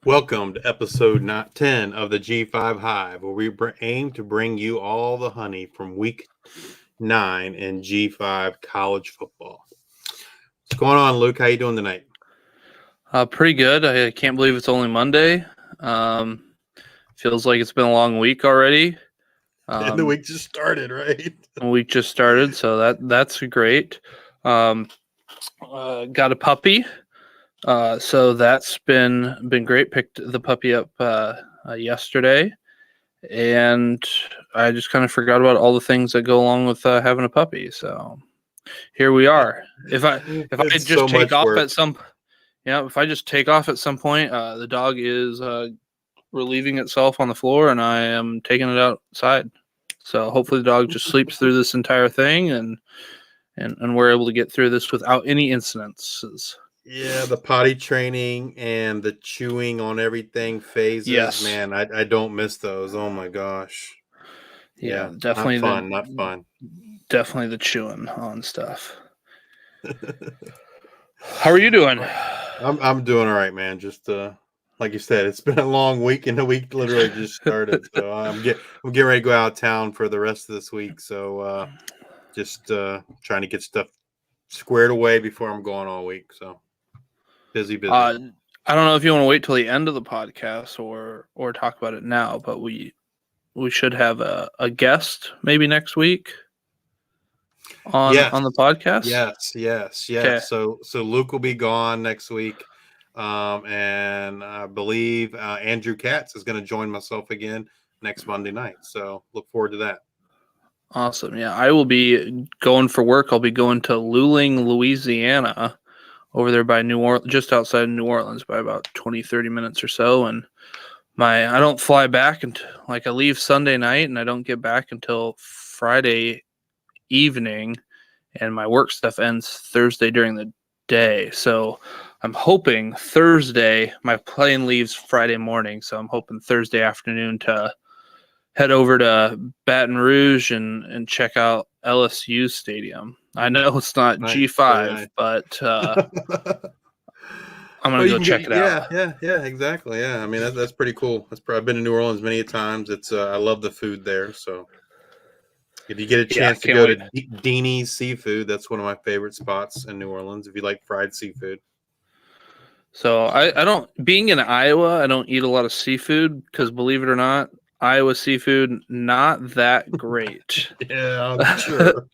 Welcome to episode not 10 of the G5 Hive, where we aim to bring you all the honey from week 9 in G5 college football. What's going on, Luke? How you doing tonight? Pretty good. I can't believe it's only Monday. Feels like it's been a long week already. And the week just started, right? The week just started, so that's great. Got a puppy, so that's been great. Picked the puppy up yesterday, and I just kind of forgot about all the things that go along with having a puppy. So here we are. If I It's just so take much off work. at some if I just take off at some point, the dog is relieving itself on the floor, and I am taking it outside. So hopefully the dog just sleeps through this entire thing, and we're able to get through this without any incidences. Yeah, the potty training and the chewing on everything phases, Yes. man, I don't miss those. Oh my gosh. Yeah, Yeah, not fun, not fun. definitely the chewing on stuff. How are you doing? I'm doing all right, man. Just like you said, it's been a long week, and the week literally just started. So I'm getting ready to go out of town for the rest of this week. So just trying to get stuff squared away before I'm going all week. So busy. I don't know if you want to wait till the end of the podcast or talk about it now, but we should have a guest maybe next week on Yes, the podcast. yes. Okay. So Luke will be gone next week, and I believe Andrew Katz is going to join myself again next Monday night. So look forward to that. Awesome. Yeah, I will be going for work. I'll be going to Luling, Louisiana, over there by New Orleans, just outside of New Orleans by about 20, 30 minutes or so. And I don't fly back until, I leave Sunday night and I don't get back until Friday evening. And my work stuff ends Thursday during the day. So I'm hoping Thursday, my plane leaves Friday morning. So I'm hoping Thursday afternoon to head over to Baton Rouge and check out LSU Stadium. I know it's not Nice, G5, but I'm Well, gonna you go can check get it out. yeah, exactly. Yeah, I mean that's pretty cool. I've been to New Orleans many times. It's I love the food there. So if you get a Yeah, chance to can't go to wait. Deanie's Seafood, that's one of my favorite spots in New Orleans. If you like fried seafood, So I don't, being in Iowa, I don't eat a lot of seafood because, believe it or not, Iowa seafood not that great. yeah, I'm sure.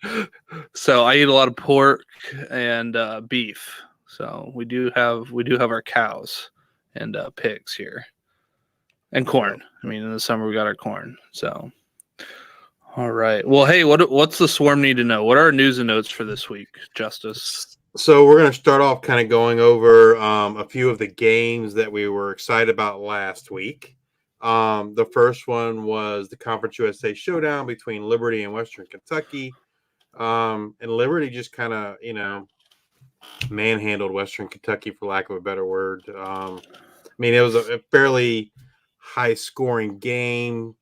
So I eat a lot of pork and beef. So we do have our cows and pigs here, and Yep. corn. I mean, in the summer we got our corn. So all right. Well, hey, what's the swarm need to know? What are our news and notes for this week, Justice? So we're going to start off kind of going over a few of the games that we were excited about last week. The first one was the Conference USA showdown between Liberty and Western Kentucky. And Liberty just kind of, manhandled Western Kentucky, for lack of a better word. I mean, it was a fairly high-scoring game,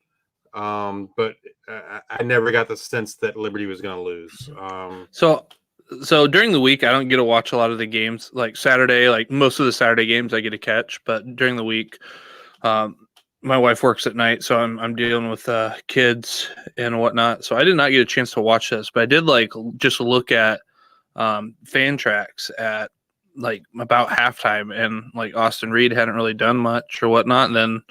but I never got the sense that Liberty was going to lose. So during the week, I don't get to watch a lot of the games. Like Saturday, like most of the Saturday games, I get to catch. But during the week, um, my wife works at night, so I'm dealing with kids and whatnot. So I did not get a chance to watch this, but I did just look at fan tracks at like about halftime, and like Austin Reed hadn't really done much or whatnot. And then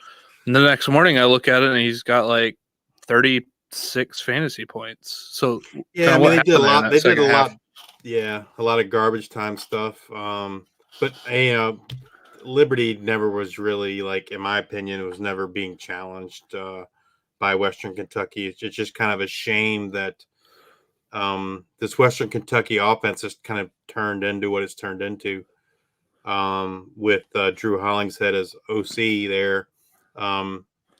the next morning, I look at it, and he's got like 36 fantasy points. So Yeah, kind I of mean, what they did a happened there in lot. that They did a second half? lot. Yeah, a lot of garbage time stuff. But Liberty never was really, like, in my opinion, it was never being challenged by Western Kentucky. It's just kind of a shame that this Western Kentucky offense has kind of turned into what it's turned into, with Drew Hollingshead as OC there.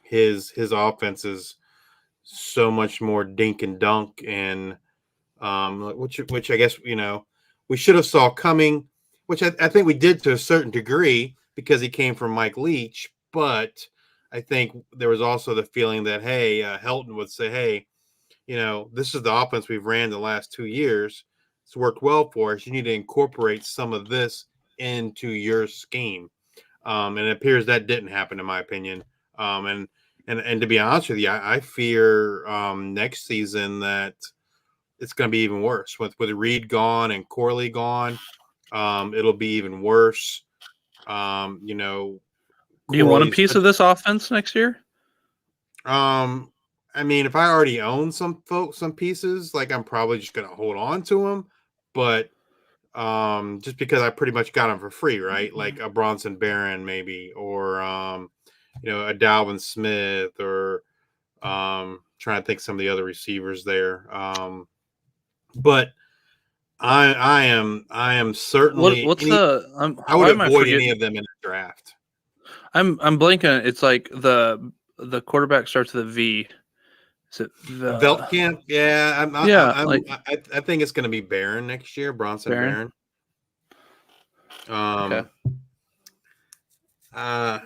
His offense is so much more dink and dunk, and which I guess we should have saw coming, which I think we did to a certain degree because he came from Mike Leach. But I think there was also the feeling that, hey, Helton would say, hey, this is the offense we've ran the last 2 years. It's worked well for us. You need to incorporate some of this into your scheme. And it appears that didn't happen, in my opinion. And to be honest with you, I fear next season that it's going to be even worse with Reed gone and Corley gone. It'll be even worse. You know, Do you want a Corley's. piece of this offense next year? I mean, if I already own some pieces, like I'm probably just going to hold on to them. But just because I pretty much got them for free, right? Like a Bronson Barron, maybe, or a Dalvin Smith, or trying to think some of the other receivers there. But I am certainly What's the I would why am I avoid any forgetting? of them in a draft. I'm blanking. It's like the quarterback starts with a V. Is it the Veltkamp, yeah, yeah, like I think it's going to be Barron next year, Bronson Baron? Barron. Okay. Um, uh,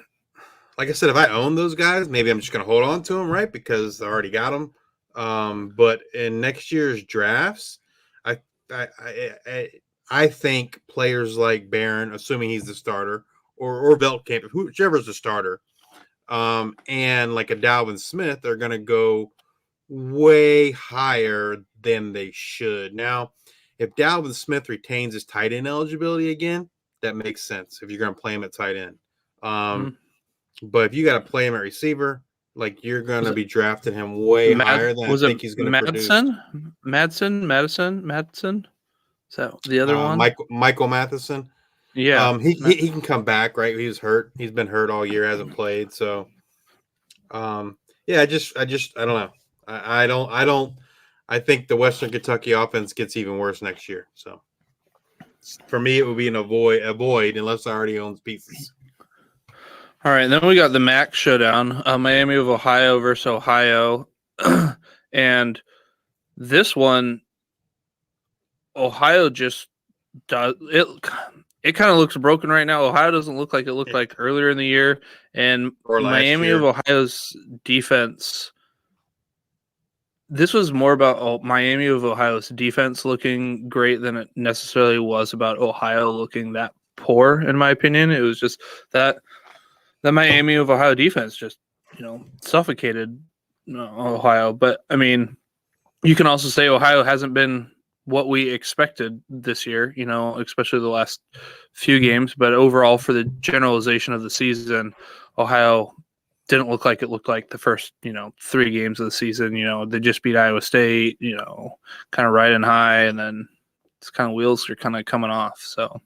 like I said, if I own those guys, maybe I'm just going to hold on to them, right? Because I already got them. But in next year's drafts, I I I, I think players like Barron, assuming he's the starter, or Veltkamp, whichever's the starter, and like a Dalvin Smith, are going to go way higher than they should. Now, if Dalvin Smith retains his tight end eligibility again, that makes sense if you're going to play him at tight end. Hmm. But if you got to play him at receiver, like you're going Was to it be drafting him way higher than I was it think he's going to produce. Madison? Is that the other one? Michael Matheson. Yeah. He can come back, right? He was hurt. He's been hurt all year, hasn't played. So, yeah, I don't know. I think the Western Kentucky offense gets even worse next year. So for me, it would be an avoid unless I already owns pieces. All right, then we got the MAC showdown, Miami of Ohio versus Ohio, and this one, Ohio just does it. It kind of looks broken right now. Ohio doesn't look like it looked like earlier in the year, and Or last Miami of year. Ohio's defense. This was more about Miami of Ohio's defense looking great than it necessarily was about Ohio looking that poor, in my opinion. It was just that the Miami of Ohio defense just, suffocated Ohio. But I mean, you can also say Ohio hasn't been what we expected this year, especially the last few games. But overall, for the generalization of the season, Ohio didn't look like it looked like the first, 3 games of the season. They just beat Iowa State, kind of riding high, and then it's kind of wheels are kind of coming off. So,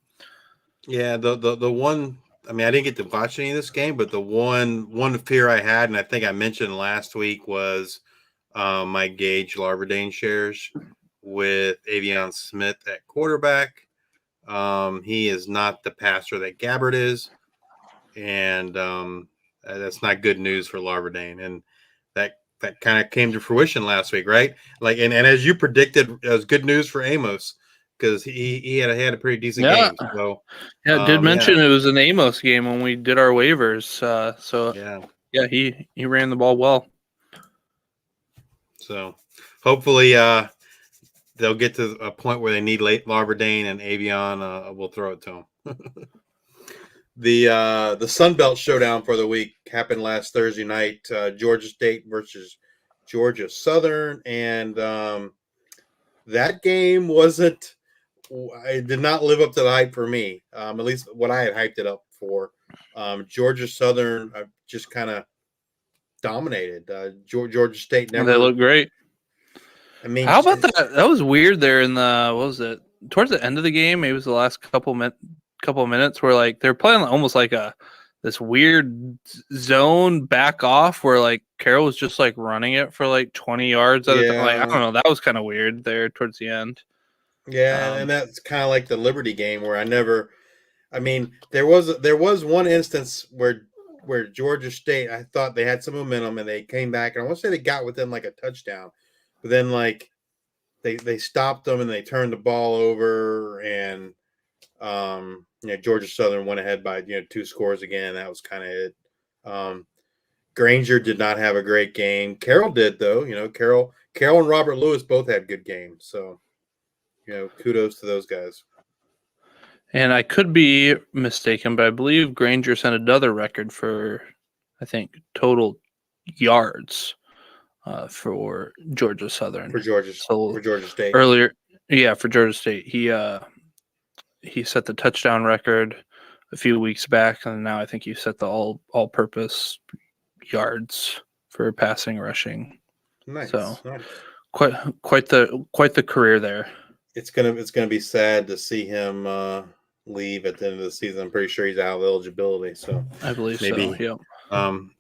Yeah, the one. I mean, I didn't get to watch any of this game, but the one fear I had, and I think I mentioned last week, was my Gage Larverdane shares with Avion Smith at quarterback. He is not the passer that Gabbard is, and that's not good news for Larverdane. And that kind of came to fruition last week, right? Like, and as you predicted, it was good news for Amos because he had a pretty decent yeah. game. So, Yeah, I did yeah, mention it was an Amos game when we did our waivers. So yeah. yeah, he ran the ball well. So, hopefully, they'll get to a point where they need late Larverdane and Avion. Will throw it to him. The Sun Belt showdown for the week happened last Thursday night. Georgia State versus Georgia Southern, and that game wasn't. It did not live up to the hype for me. At least what I had hyped it up for. Georgia Southern just kind of dominated. Georgia State And they never. look great. I mean, How about that? That was weird there in the what was it? Towards the end of the game, maybe it was the last couple of minutes where like they're playing almost like this weird zone back off where like Carroll was just like running it for like 20 yards at a time. Like I yeah, don't know, that was kind of weird there towards the end. yeah, and that's kind of like the Liberty game where I never. I mean, there was one instance where Georgia State, I thought they had some momentum and they came back, and I want to say they got within like a touchdown, but then like they stopped them and they turned the ball over, and Georgia Southern went ahead by 2 scores again. That was kind of it. Granger did not have a great game. Carroll did though. Carroll and Robert Lewis both had good games. So kudos to those guys. And I could be mistaken, but I believe Granger set another record for, I think, total yards for Georgia Southern. for So Georgia State. earlier, yeah, for Georgia State, he set the touchdown record a few weeks back, and now I think he set the all-purpose yards for passing rushing. So Nice. quite the career there. It's gonna be sad to see him leave at the end of the season. I'm pretty sure he's out of eligibility, so I believe maybe so. Yep.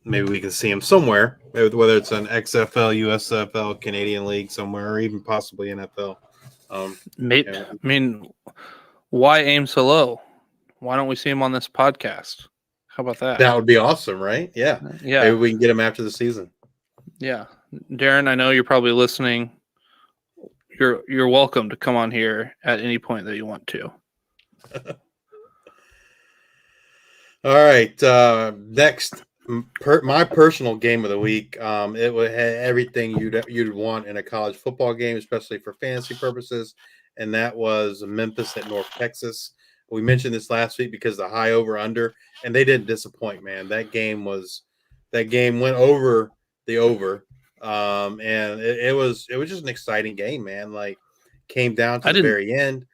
maybe we can see him somewhere, whether it's an XFL, USFL, Canadian League somewhere, or even possibly NFL. Mate, I mean, why aim so low? Why don't we see him on this podcast? How about that? That would be awesome, right? Yeah. Maybe we can get him after the season. Yeah, Darren, I know you're probably listening. You're welcome to come on here at any point that you want to. All right. Next, my personal game of the week. It would have everything you'd want in a college football game, especially for fantasy purposes, and that was Memphis at North Texas. We mentioned this last week because the high over under, and they didn't disappoint, man. That game went over the over, and it was just an exciting game, man. Like came down to the very end.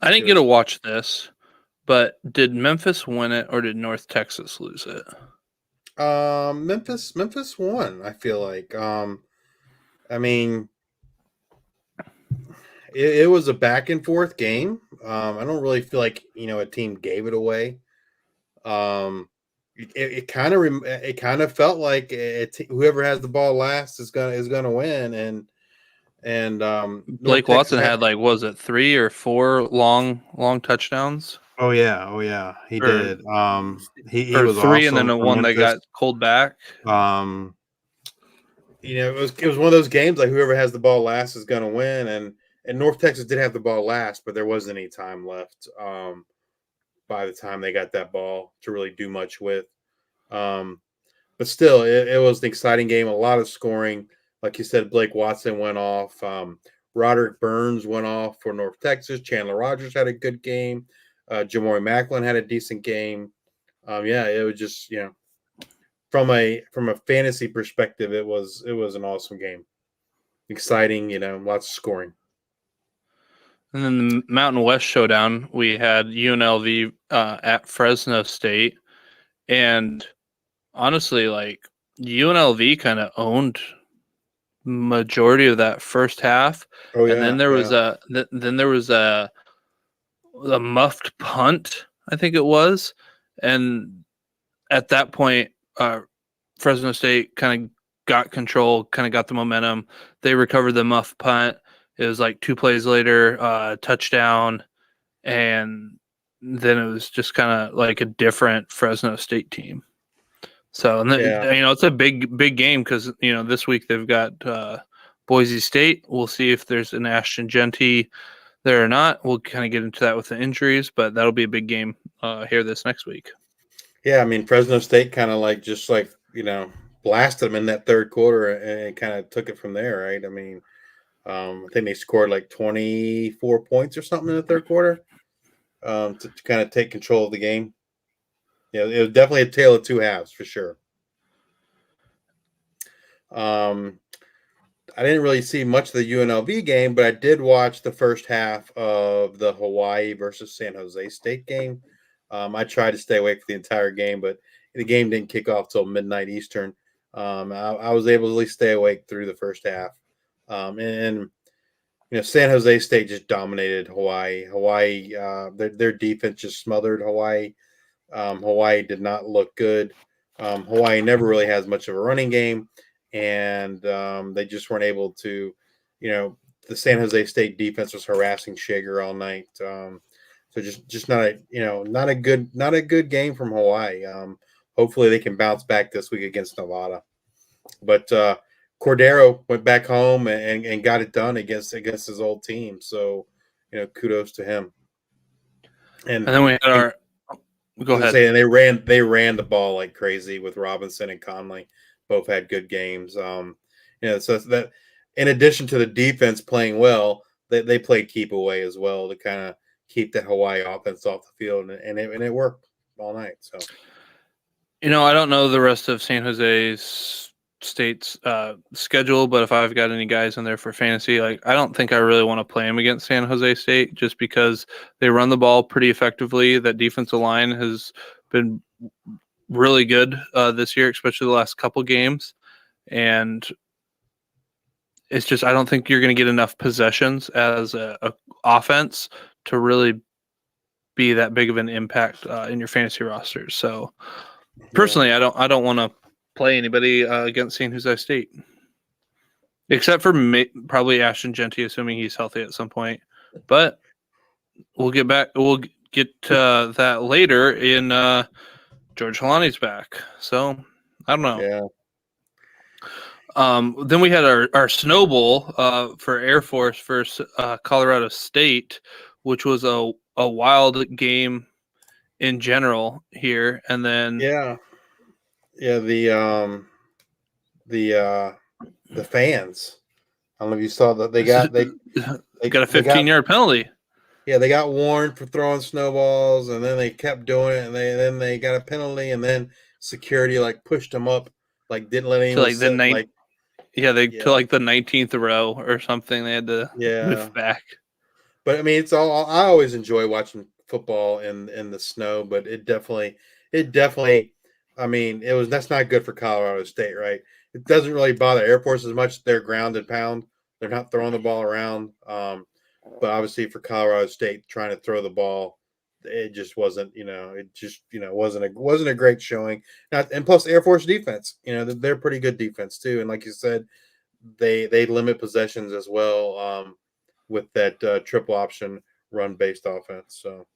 I didn't get to watch this. But did Memphis win it or did North Texas lose it? Memphis won, I feel like. I mean, it was a back and forth game. I don't really feel like a team gave it away. It kind of felt like whoever has the ball last is gonna win, and Blake Watson had like, was it 3 or 4 long touchdowns? Oh yeah, he did. He was 3 awesome, and then one that got called back. It was one of those games like whoever has the ball last is going to win, and North Texas did have the ball last, but there wasn't any time left by the time they got that ball to really do much with. But still, it was an exciting game, a lot of scoring. Like you said, Blake Watson went off. Roderick Burns went off for North Texas. Chandler Rogers had a good game. Jamori Macklin had a decent game. It was just from a fantasy perspective, it was an awesome game, exciting. Lots of scoring. And then the Mountain West showdown, we had UNLV at Fresno State, and honestly, like UNLV kind of owned majority of that first half. Oh yeah, and then there was a muffed punt, I think it was, and at that point, Fresno State kind of got control, kind of got the momentum. They recovered the muffed punt. It was like 2 plays later, touchdown, and then it was just kind of like a different Fresno State team. So, and then, it's a big game because this week they've got Boise State. We'll see if there's an Ashton Genty there or not. We'll kind of get into that with the injuries, but that'll be a big game here this next week. Yeah, I mean Fresno State kind of blasted them in that third quarter and kind of took it from there, right? I mean, I think they scored like 24 points or something in the third quarter to kind of take control of the game. Yeah, it was definitely a tale of two halves for sure. I didn't really see much of the UNLV game, but I did watch the first half of the Hawaii versus San Jose State game. I tried to stay awake for the entire game, but the game didn't kick off till midnight Eastern. I was able to at least stay awake through the first half. And San Jose State just dominated Hawaii. Their defense just smothered Hawaii. Hawaii did not look good. Hawaii never really has much of a running game, and they just weren't able to. The San Jose State defense was harassing Shager all night. So just not a good game from Hawaii. Hopefully they can bounce back this week against Nevada. But Cordero went back home and got it done against his old team. So kudos to him. And then we had our. Go ahead. And they ran the ball like crazy with Robinson and Conley. Both had good games. So that in addition to the defense playing well, they played keep away as well to kind of keep that Hawaii offense off the field, and it worked all night. So I don't know the rest of San Jose's State's schedule, but if I've got any guys in there for fantasy, like I don't think I really want to play them against San Jose State just because they run the ball pretty effectively. That defensive line has been really good this year, especially the last couple games, and it's just I don't think you're going to get enough possessions as a offense to really be that big of an impact in your fantasy rosters. So personally, I don't want to play anybody against San Jose State, except for probably Ashton Genty, assuming he's healthy at some point. But we'll get back. We'll get to that later in George Halani's back. So I don't know. yeah. Then we had our Snow Bowl for Air Force versus Colorado State, which was a wild game in general here. And then Yeah. The fans. I don't know if you saw that they got got a 15-yard penalty. Yeah, they got warned for throwing snowballs, and then they kept doing it, and then they got a penalty, and then security like pushed them up, like didn't let anyone like sit. to like the 19th row or something. They had to move back. But I mean, it's all. I always enjoy watching football in the snow, but it definitely. I mean, that's not good for Colorado State, right? It doesn't really bother Air Force as much. They're ground and pound. They're not throwing the ball around. But obviously for Colorado State trying to throw the ball, it just wasn't. Wasn't a great showing. And plus Air Force defense, they're pretty good defense too. And like you said, they limit possessions as well. With that triple option run based offense. So,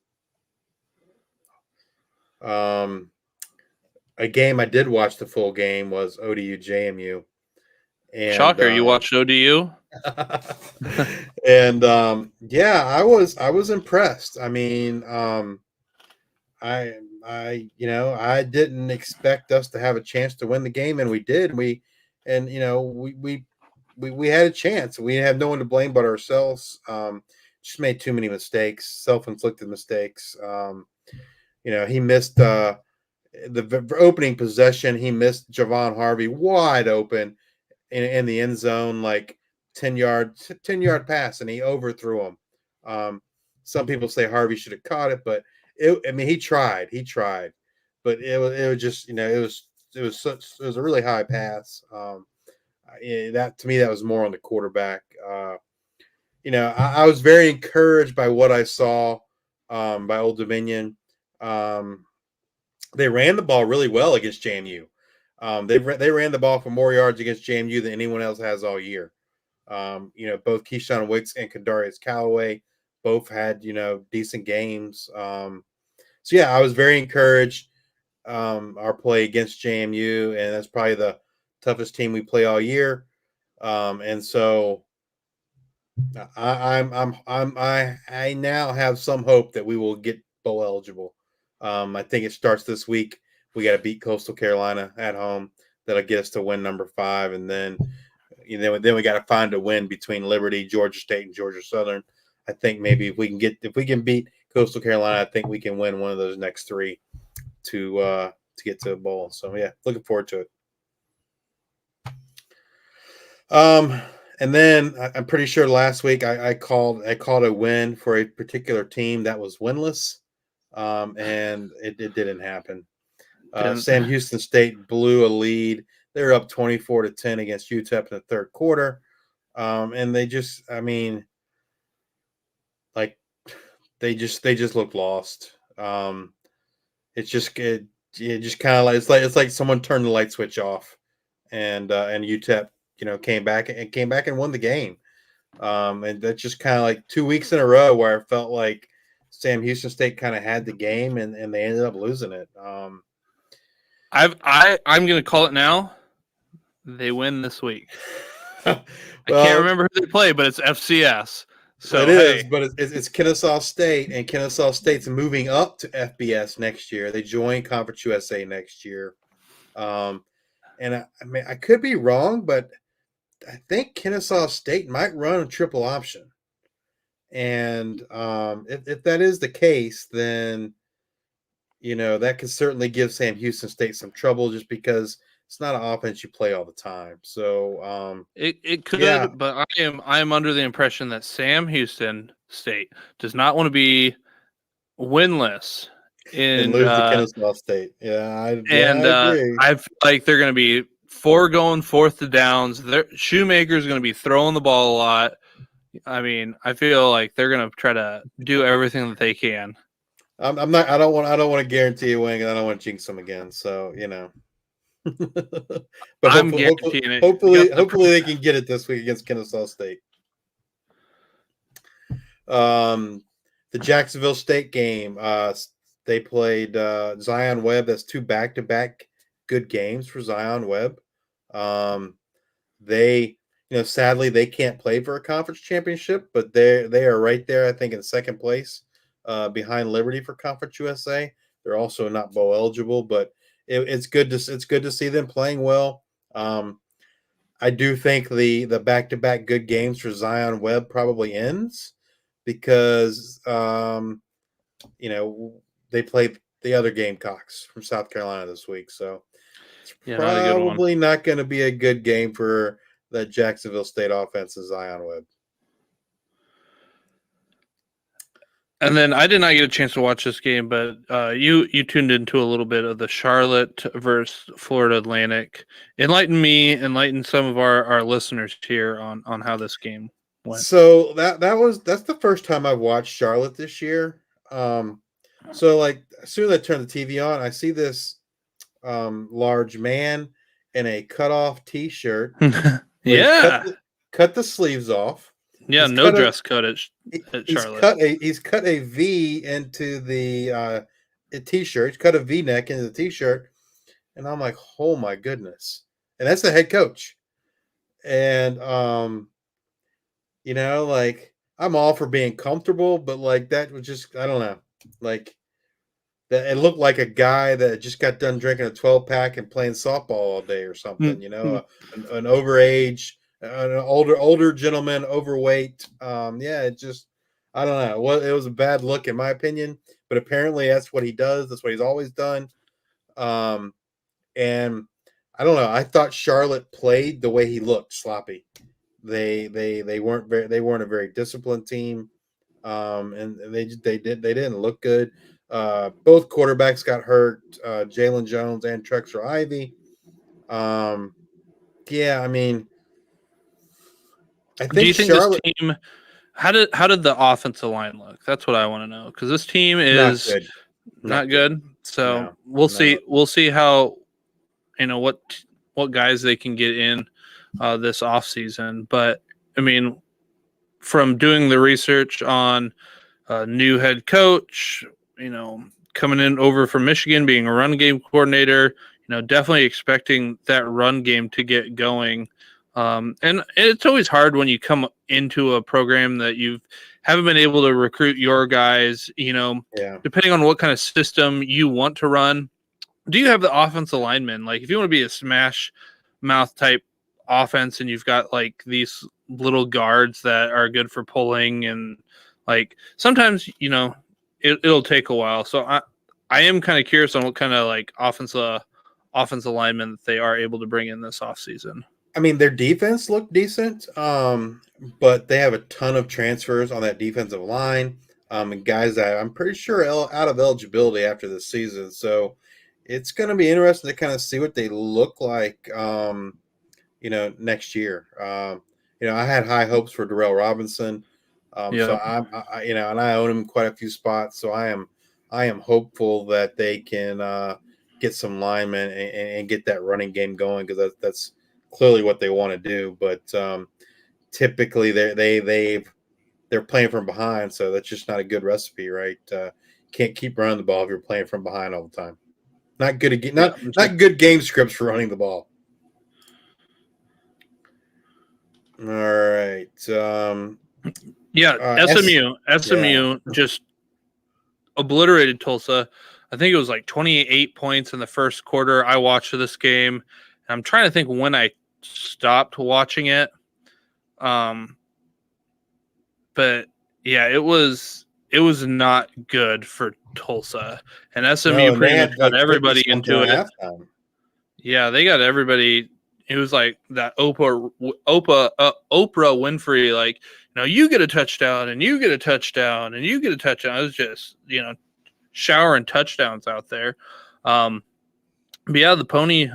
a game I did watch the full game was ODU JMU. And, shocker, you watched ODU? And I was impressed. I mean, I didn't expect us to have a chance to win the game, and we did. We had a chance. We have no one to blame but ourselves. Just made too many mistakes, self-inflicted mistakes. He missed the opening possession. He missed Javon Harvey wide open in the end zone, like 10-yard pass, and he overthrew him. Some people say Harvey should have caught it, but he tried, but it was just, it was a really high pass. That to me, that was more on the quarterback. I was very encouraged by what I saw by Old Dominion. They ran the ball really well against JMU. They ran the ball for more yards against JMU than anyone else has all year. Both Keyshawn Wicks and Kadarius Callaway both had decent games. So I was very encouraged. Our play against JMU, and that's probably the toughest team we play all year. And so I now have some hope that we will get bowl eligible. I think it starts this week. We got to beat Coastal Carolina at home. That'll get us to win number 5, and then then we got to find a win between Liberty, Georgia State, and Georgia Southern. I think maybe if we can beat Coastal Carolina, I think we can win one of those next 3 to get to a bowl. So looking forward to it. And then I'm pretty sure last week I called a win for a particular team that was winless, and it didn't happen. Sam Houston State blew a lead. They're up 24-10 against UTEP in the third quarter, and they just look lost. It's just kind of like it's like someone turned the light switch off, and UTEP came back and won the game. And that's just kind of like 2 weeks in a row where I felt like Sam Houston State kind of had the game and they ended up losing it. I'm going to call it now. They win this week. Well, I can't remember who they play, but it's FCS. So it is, but it's Kennesaw State, and Kennesaw State's moving up to FBS next year. They join Conference USA next year. And I could be wrong, but I think Kennesaw State might run a triple option. And if that is the case, then that could certainly give Sam Houston State some trouble, just because it's not an offense you play all the time. So It yeah, could, but I am under the impression that Sam Houston State does not want to be winless and in lose to Kennesaw State. Yeah, I agree. I feel like they're going to be foregoing fourth to downs. Their Shoemaker's going to be throwing the ball a lot. I mean, I feel like they're going to try to do everything that they can. I'm not. I don't want to guarantee a win, and I don't want to jinx them again. So but I'm hopefully, hopefully, guaranteeing it. You got hopefully, the hopefully they can get it this week against Kennesaw State. The Jacksonville State game. They played Zion Webb. That's two back-to-back good games for Zion Webb. They, sadly, they can't play for a conference championship, but they are right there, I think, in second place, behind Liberty for Conference USA. They're also not bowl eligible, but it's good to see them playing well. I do think the back-to-back good games for Zion Webb probably ends, because they played the other Gamecocks from South Carolina this week, so it's not a good one. probably not going to be a good game for the Jacksonville State offense and Zion Webb. And then I did not get a chance to watch this game, but you tuned into a little bit of the Charlotte versus Florida Atlantic. Enlighten some of our listeners here on how this game went. So that's the first time I've watched Charlotte this year. So like, as soon as I turn the TV on, I see this large man in a cutoff T-shirt. Yeah, cut the sleeves off. Yeah, He's no cut dress code at Charlotte. He's cut a V into the T-shirt. He's cut a V-neck into the T-shirt, and I'm like, oh my goodness! And that's the head coach. And like, I'm all for being comfortable, but like, that was just, I don't know, like, that it looked like a guy that just got done drinking a 12-pack and playing softball all day or something. An overage, an older gentleman, overweight. It just, I don't know. Well, it was a bad look in my opinion, but apparently that's what he does. That's what he's always done. And I don't know. I thought Charlotte played the way he looked, sloppy. They weren't a very disciplined team, and they didn't look good. Both quarterbacks got hurt, Jalen Jones and Trexor Ivy. I mean, I think Do you think Charlotte, this team? How did the offensive line look? That's what I want to know, because this team is not good. So we'll see. We'll see how what guys they can get in this offseason. But I mean, from doing the research on a new head coach, coming in over from Michigan, being a run game coordinator, definitely expecting that run game to get going. And it's always hard when you come into a program that you haven't been able to recruit your guys, depending on what kind of system you want to run. Do you have the offensive linemen? Like, if you want to be a smash mouth type offense and you've got like these little guards that are good for pulling, and like sometimes, it'll take a while. So I am kind of curious on what kind of like offensive linemen that they are able to bring in this offseason. I mean, their defense looked decent, but they have a ton of transfers on that defensive line, and guys that I'm pretty sure are out of eligibility after this season. So it's going to be interesting to kind of see what they look like, next year. I had high hopes for Darrell Robinson, so and I own him in quite a few spots. So I am hopeful that they can get some linemen and get that running game going, because that's clearly what they want to do. But typically they're playing from behind, so that's just not a good recipe, right? Can't keep running the ball if you're playing from behind all the time. Not good not good game scripts for running the ball. All right. SMU just obliterated Tulsa. I think it was like 28 points in the first quarter. I watched this game, and I'm trying to think when I stopped watching it. But Yeah, it was not good for Tulsa, and No, SMU and they pretty much had got like 50 everybody something into at it. halftime. Yeah, they got everybody. It was like that Oprah Winfrey, like, you get a touchdown and you get a touchdown and you get a touchdown. It was just, showering touchdowns out there. But yeah, the Pony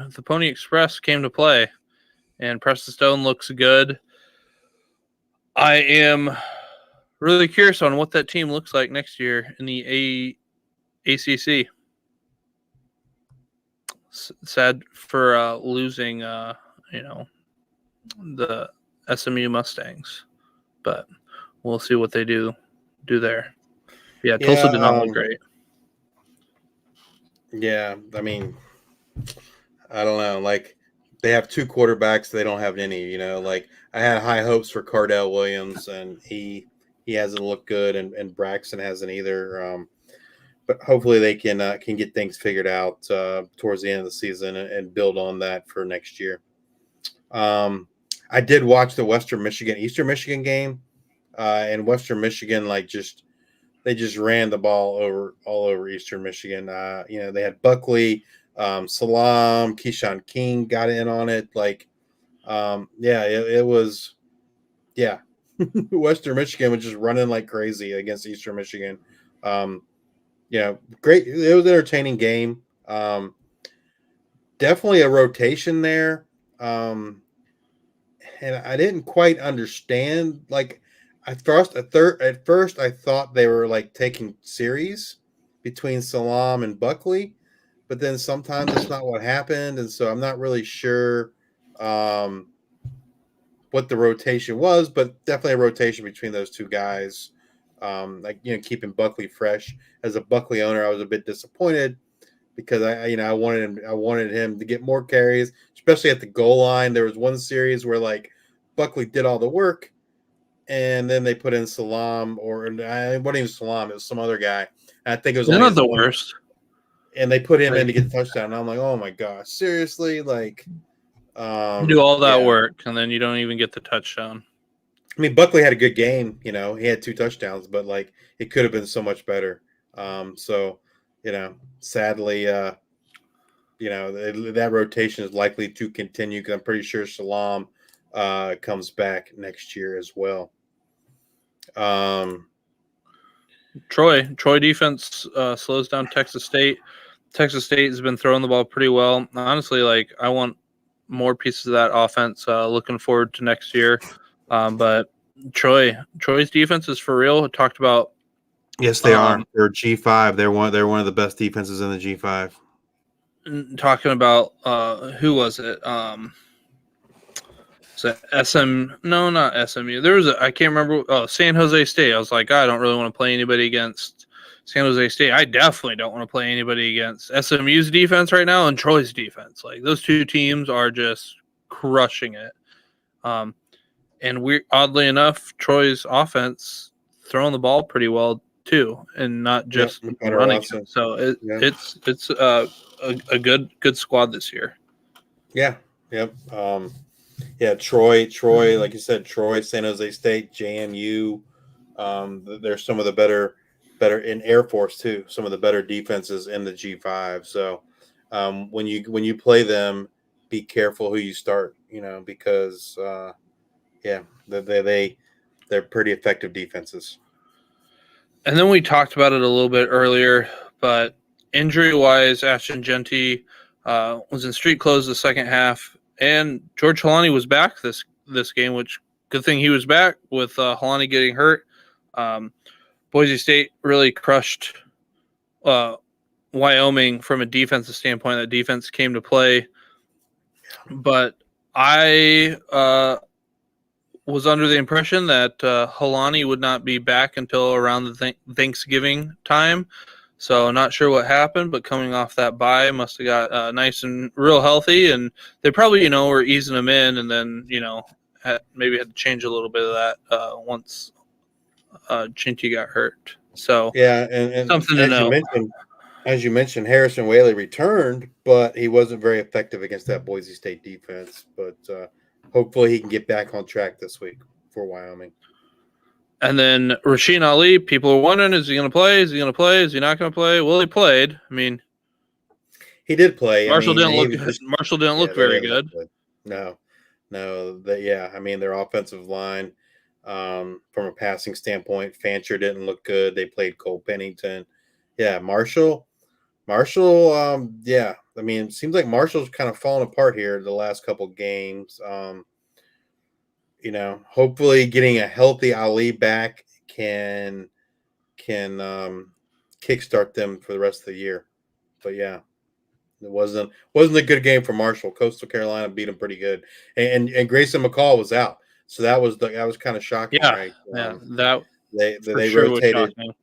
Express came to play, and Preston Stone looks good. I am really curious on what that team looks like next year in the ACC. Sad for losing, the SMU Mustangs, but we'll see what they do there. Yeah, Tulsa did not look great. Yeah, I mean, I don't know. Like, they have two quarterbacks, they don't have any. Like, I had high hopes for Cardell Williams, and he hasn't looked good, and Braxton hasn't either. But hopefully they can get things figured out towards the end of the season and build on that for next year. I did watch the Eastern Michigan game, and Western Michigan they just ran the ball all over Eastern Michigan. They had Buckley, Salam, Keyshawn King got in on it. It was, Western Michigan was just running like crazy against Eastern Michigan. Great. It was an entertaining game. Definitely a rotation there. And I didn't quite understand. Like, at first I thought they were like taking series between Salam and Buckley, but then sometimes that's not what happened, and so I'm not really sure what the rotation was, but definitely a rotation between those two guys. Keeping Buckley fresh. As a Buckley owner, I was a bit disappointed because I wanted him to get more carries, especially at the goal line. There was one series where like Buckley did all the work, and then they put in Salam, or it wasn't even Salam, it was some other guy. And I think it was They're only not the worst. And they put him in to get the touchdown. And I'm like, oh my gosh, seriously? Like, You do all that work and then you don't even get the touchdown. I mean, Buckley had a good game. He had 2 touchdowns, but like it could have been so much better. Sadly, that rotation is likely to continue because I'm pretty sure Salam comes back next year as well. Troy defense slows down Texas State. Texas State has been throwing the ball pretty well. Honestly, like, I want more pieces of that offense. Looking forward to next year. But Troy's defense is for real. I talked about. Yes, they are. They're G5. They're one of the best defenses in the G5. Talking about who was it? No, not SMU. There was I can't remember. Oh, San Jose State. I was like, I don't really want to play anybody against San Jose State. I definitely don't want to play anybody against SMU's defense right now and Troy's defense. Like, those two teams are just crushing it. And we, oddly enough, Troy's offense throwing the ball pretty well too, and not just running. So it's a good squad this year. Yeah. Yep. Troy, like you said, San Jose State, JMU. They're some of the better in Air Force too. Some of the better defenses in the G5. So when you play them, be careful who you start. Because they're pretty effective defenses. And then we talked about it a little bit earlier, but injury-wise, Ashton Genty was in street clothes the second half, and George Halani was back this game, which, good thing he was back with Halani getting hurt. Boise State really crushed Wyoming from a defensive standpoint. That defense came to play, but I was under the impression that Halani would not be back until around the Thanksgiving time. So not sure what happened, but coming off that bye, must have got nice and real healthy. And they probably, were easing him in, and then, maybe had to change a little bit of that once Chinty got hurt. So yeah, and something to know. As you mentioned, Harrison Whaley returned, but he wasn't very effective against that Boise State defense. But hopefully he can get back on track this week for Wyoming. And then Rasheen Ali, people are wondering, is he going to play? Is he going to play? Is he not going to play? Well, he played. I mean, He did play. I Marshall mean, didn't he look was just Marshall didn't yeah, look they very didn't look good. good. No, no, I mean, their offensive line, from a passing standpoint, Fancher didn't look good. They played Cole Pennington. Yeah, Marshall, yeah. I mean, it seems like Marshall's kind of fallen apart here the last couple games. Hopefully getting a healthy Ali back can kickstart them for the rest of the year. But yeah, it wasn't a good game for Marshall. Coastal Carolina beat them pretty good, and Grayson McCall was out, so that was kind of shocking, Yeah, right? yeah, that for They sure was rotated shocking.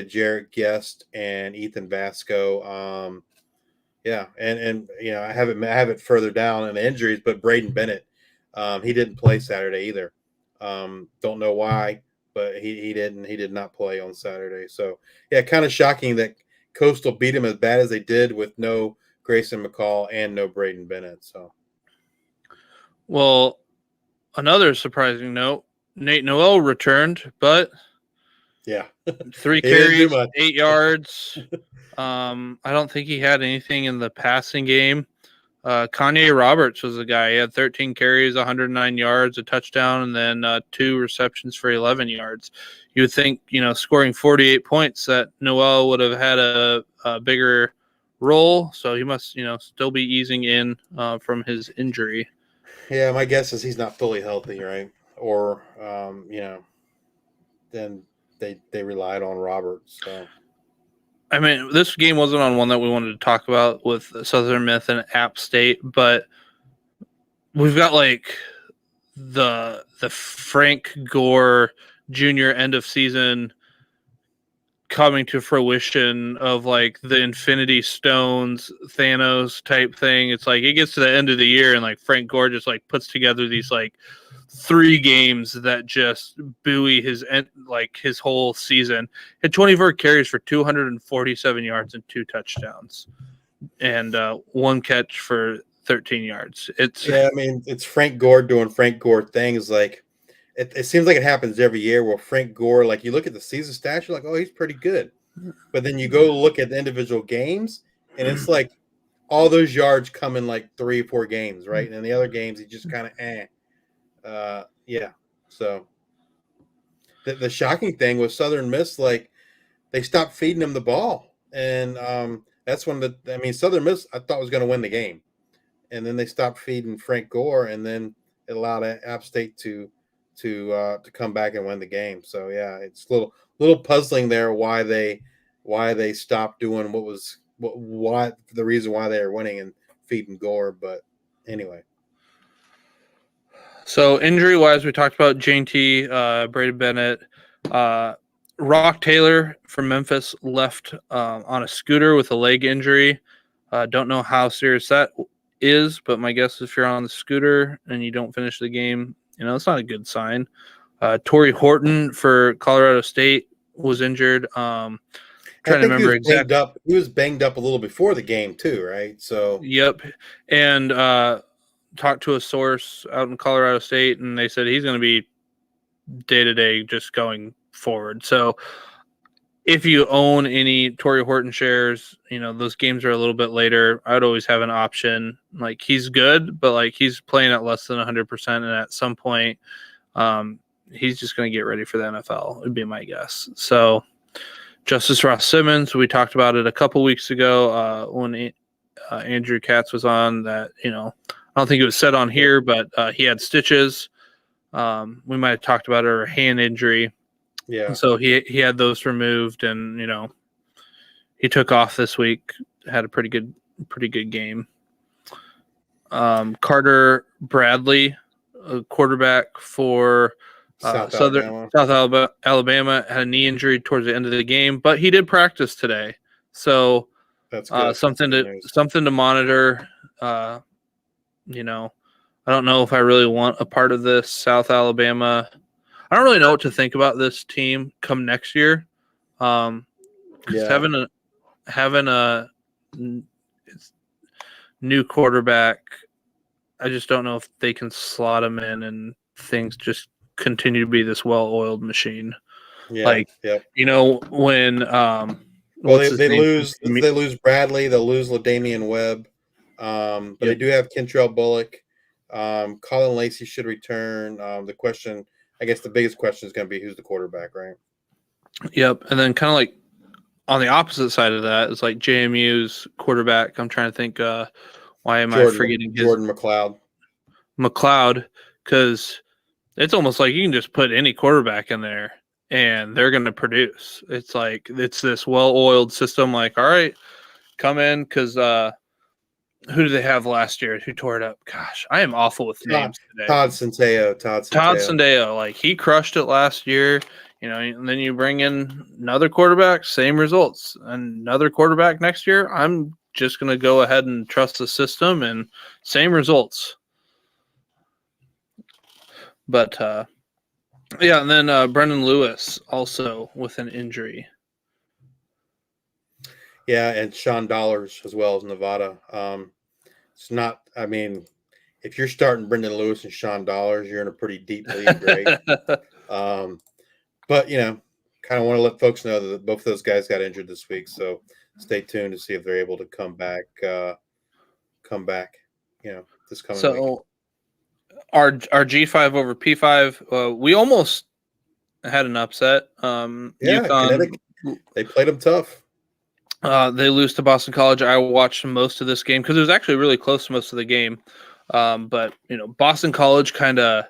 Jarrett Guest and Ethan Vasco. Yeah, and I have it further down in the injuries, but Braden Bennett, he didn't play Saturday either. Don't know why, but he did not play on Saturday. So yeah, kind of shocking that Coastal beat him as bad as they did with no Grayson McCall and no Braden Bennett. So Well, another surprising note: Nate Noel returned, but yeah, 3 he didn't do carries, much. 8 yards. I don't think he had anything in the passing game. Kanye Roberts was the guy. He had 13 carries, 109 yards, a touchdown, and then 2 receptions for 11 yards. You would think, scoring 48 points, that Noel would have had a bigger role. So he must, still be easing in from his injury. Yeah, my guess is he's not fully healthy, right? Or then they relied on Roberts. So I mean, this game wasn't on one that we wanted to talk about with Southern Miss and App State, but we've got like the Frank Gore Jr. end of season coming to fruition of like the Infinity Stones Thanos type thing. It's like it gets to the end of the year and like Frank Gore just like puts together these like 3 games that just buoy his whole season. Had 24 carries for 247 yards and 2 touchdowns and 1 catch for 13 yards. yeah, I mean, it's Frank Gore doing Frank Gore things. Like it seems like it happens every year where Frank Gore, like you look at the season stats, you're like, oh, he's pretty good. But then you go look at the individual games, and it's like all those yards come in like 3 or 4 games, right? And in the other games, he just kind of yeah. So the shocking thing was Southern Miss, like they stopped feeding him the ball, and that's when Southern Miss I thought was going to win the game, and then they stopped feeding Frank Gore, and then it allowed App State to come back and win the game. So yeah, it's a little puzzling there why they stopped doing why the reason why they are winning and feeding Gore. But anyway, So injury wise, we talked about JT, Brady Bennett, Rock Taylor from Memphis left on a scooter with a leg injury. Don't know how serious that is, but my guess is if you're on the scooter and you don't finish the game, it's not a good sign. Torrey Horton for Colorado State was injured. Trying to remember exactly. He was banged up a little before the game too, right? So Yep, and talked to a source out in Colorado State, and they said he's going to be day to day just going forward. So if you own any Torrey Horton shares, those games are a little bit later. I'd always have an option. Like he's good, but like he's playing at less than 100%, and at some point, he's just going to get ready for the NFL. Would be my guess. So Justice Ross Simmons, we talked about it a couple weeks ago when Andrew Katz was on. That I don't think it was said on here, but he had stitches. We might have talked about it, or a hand injury. yeah. So he had those removed, and he took off this week. Had a pretty good game. Carter Bradley, a quarterback for South Alabama, had a knee injury towards the end of the game, but he did practice today. So That's good. something to monitor. I don't know if I really want a part of this South Alabama. I don't really know what to think about this team come next year. Having a new quarterback, I just don't know if they can slot him in and things just continue to be this well-oiled machine. Yeah. Like, Yep. when Well, what's his they name? lose Bradley. They'll lose LaDamian Webb. But they Yep. do have Kentrell Bullock. Colin Lacey should return. The question, I guess, the biggest question is going to be who's the quarterback, right? Yep. And then kind of like on the opposite side of that is like JMU's quarterback. I'm trying to think. Why am I forgetting his Jordan McLeod? McLeod? Because it's almost like you can just put any quarterback in there and they're going to produce. It's like it's this well-oiled system. Like, all right, come in because who did they have last year? Who tore it up? Gosh, I am awful with names today. Todd Centeio. Todd Centeio, like he crushed it last year. And then you bring in another quarterback, same results. Another quarterback next year, I'm just going to go ahead and trust the system and same results. But yeah, and then Brendan Lewis also with an injury. Yeah, and Sean Dollars as well as Nevada. It's not. I mean, if you're starting Brendan Lewis and Sean Dollars, you're in a pretty deep league, right? But kind of want to let folks know that both of those guys got injured this week, so stay tuned to see if they're able to come back. This coming week. Our G5 over P5, we almost had an upset. UConn, they played them tough. They lose to Boston College. I watched most of this game because it was actually really close to most of the game. But Boston College kind of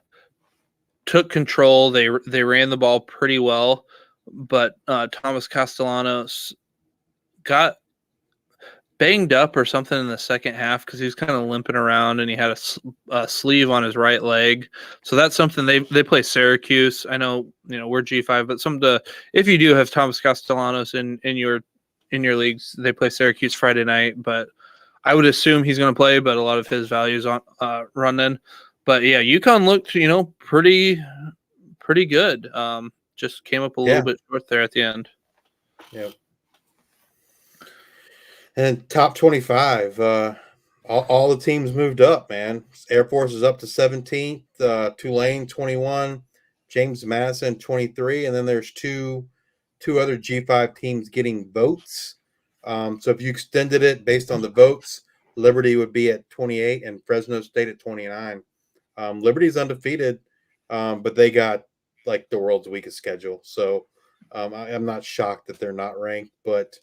took control. They ran the ball pretty well, but Thomas Castellanos got banged up or something in the second half because he was kind of limping around and he had a sleeve on his right leg. So that's something they play Syracuse. I know we're G5, but if you do have Thomas Castellanos in your leagues, they play Syracuse Friday night. But I would assume he's going to play, but a lot of his values on running. But yeah, UConn looked pretty good. Just came up a little bit short there at the end. Yep. And top 25, all the teams moved up, man. Air Force is up to 17th, Tulane 21, James Madison 23, and then there's two other G5 teams getting votes. So if you extended it based on the votes, Liberty would be at 28 and Fresno State at 29. Liberty's undefeated, but they got like the world's weakest schedule. So I'm not shocked that they're not ranked, but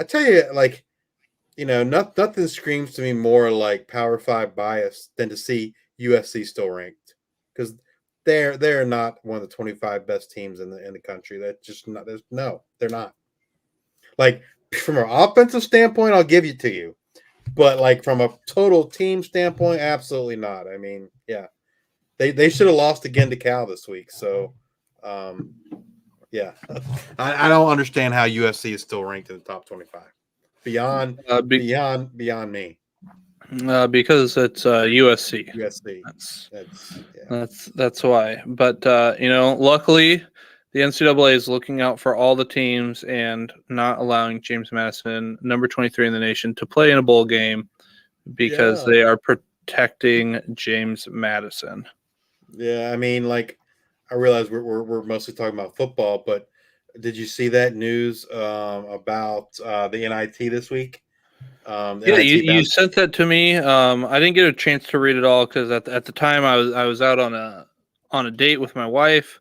I tell you, like, nothing screams to me more like Power 5 bias than to see USC still ranked, because they're not one of the 25 best teams in the country. That's just not. They're not. Like, from an offensive standpoint, I'll give it to you, but like from a total team standpoint, absolutely not. I mean, yeah, they should have lost again to Cal this week. So, yeah, I don't understand how USC is still ranked in the top 25. Beyond me. Because it's USC. USC. That's why. But luckily, the NCAA is looking out for all the teams and not allowing James Madison, number 23 in the nation, to play in a bowl game because they are protecting James Madison. Yeah, I mean, like, I realize we're mostly talking about football, but did you see that news about the NIT this week? Yeah, you sent that to me. I didn't get a chance to read it all because at the time I was out on a date with my wife,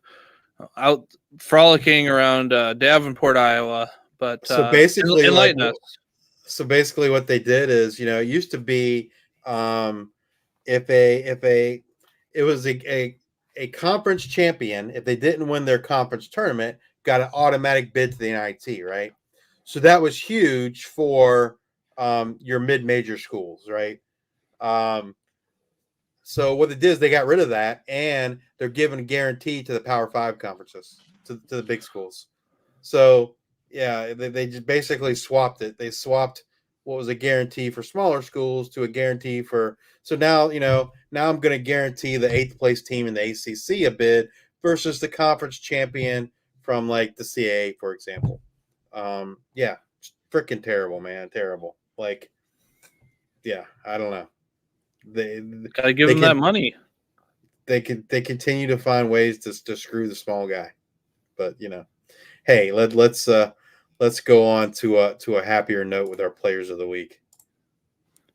out frolicking around Davenport, Iowa. But so basically, enlighten us. So basically, what they did is, it used to be if it was a conference champion, if they didn't win their conference tournament, got an automatic bid to the NIT, right? So that was huge for your mid-major schools, right? So what they did is they got rid of that, and they're giving a guarantee to the Power 5 conferences, to the big schools. So yeah, they just basically swapped it. They swapped what was a guarantee for smaller schools to a guarantee for. So now now I'm going to guarantee the 8th place team in the ACC a bid versus the conference champion from like the CAA, for example. Yeah, freaking terrible, man, terrible. Like, yeah, I don't know. They gotta give them that money. they continue to find ways to screw the small guy. But hey, let's go on to a happier note with our players of the week.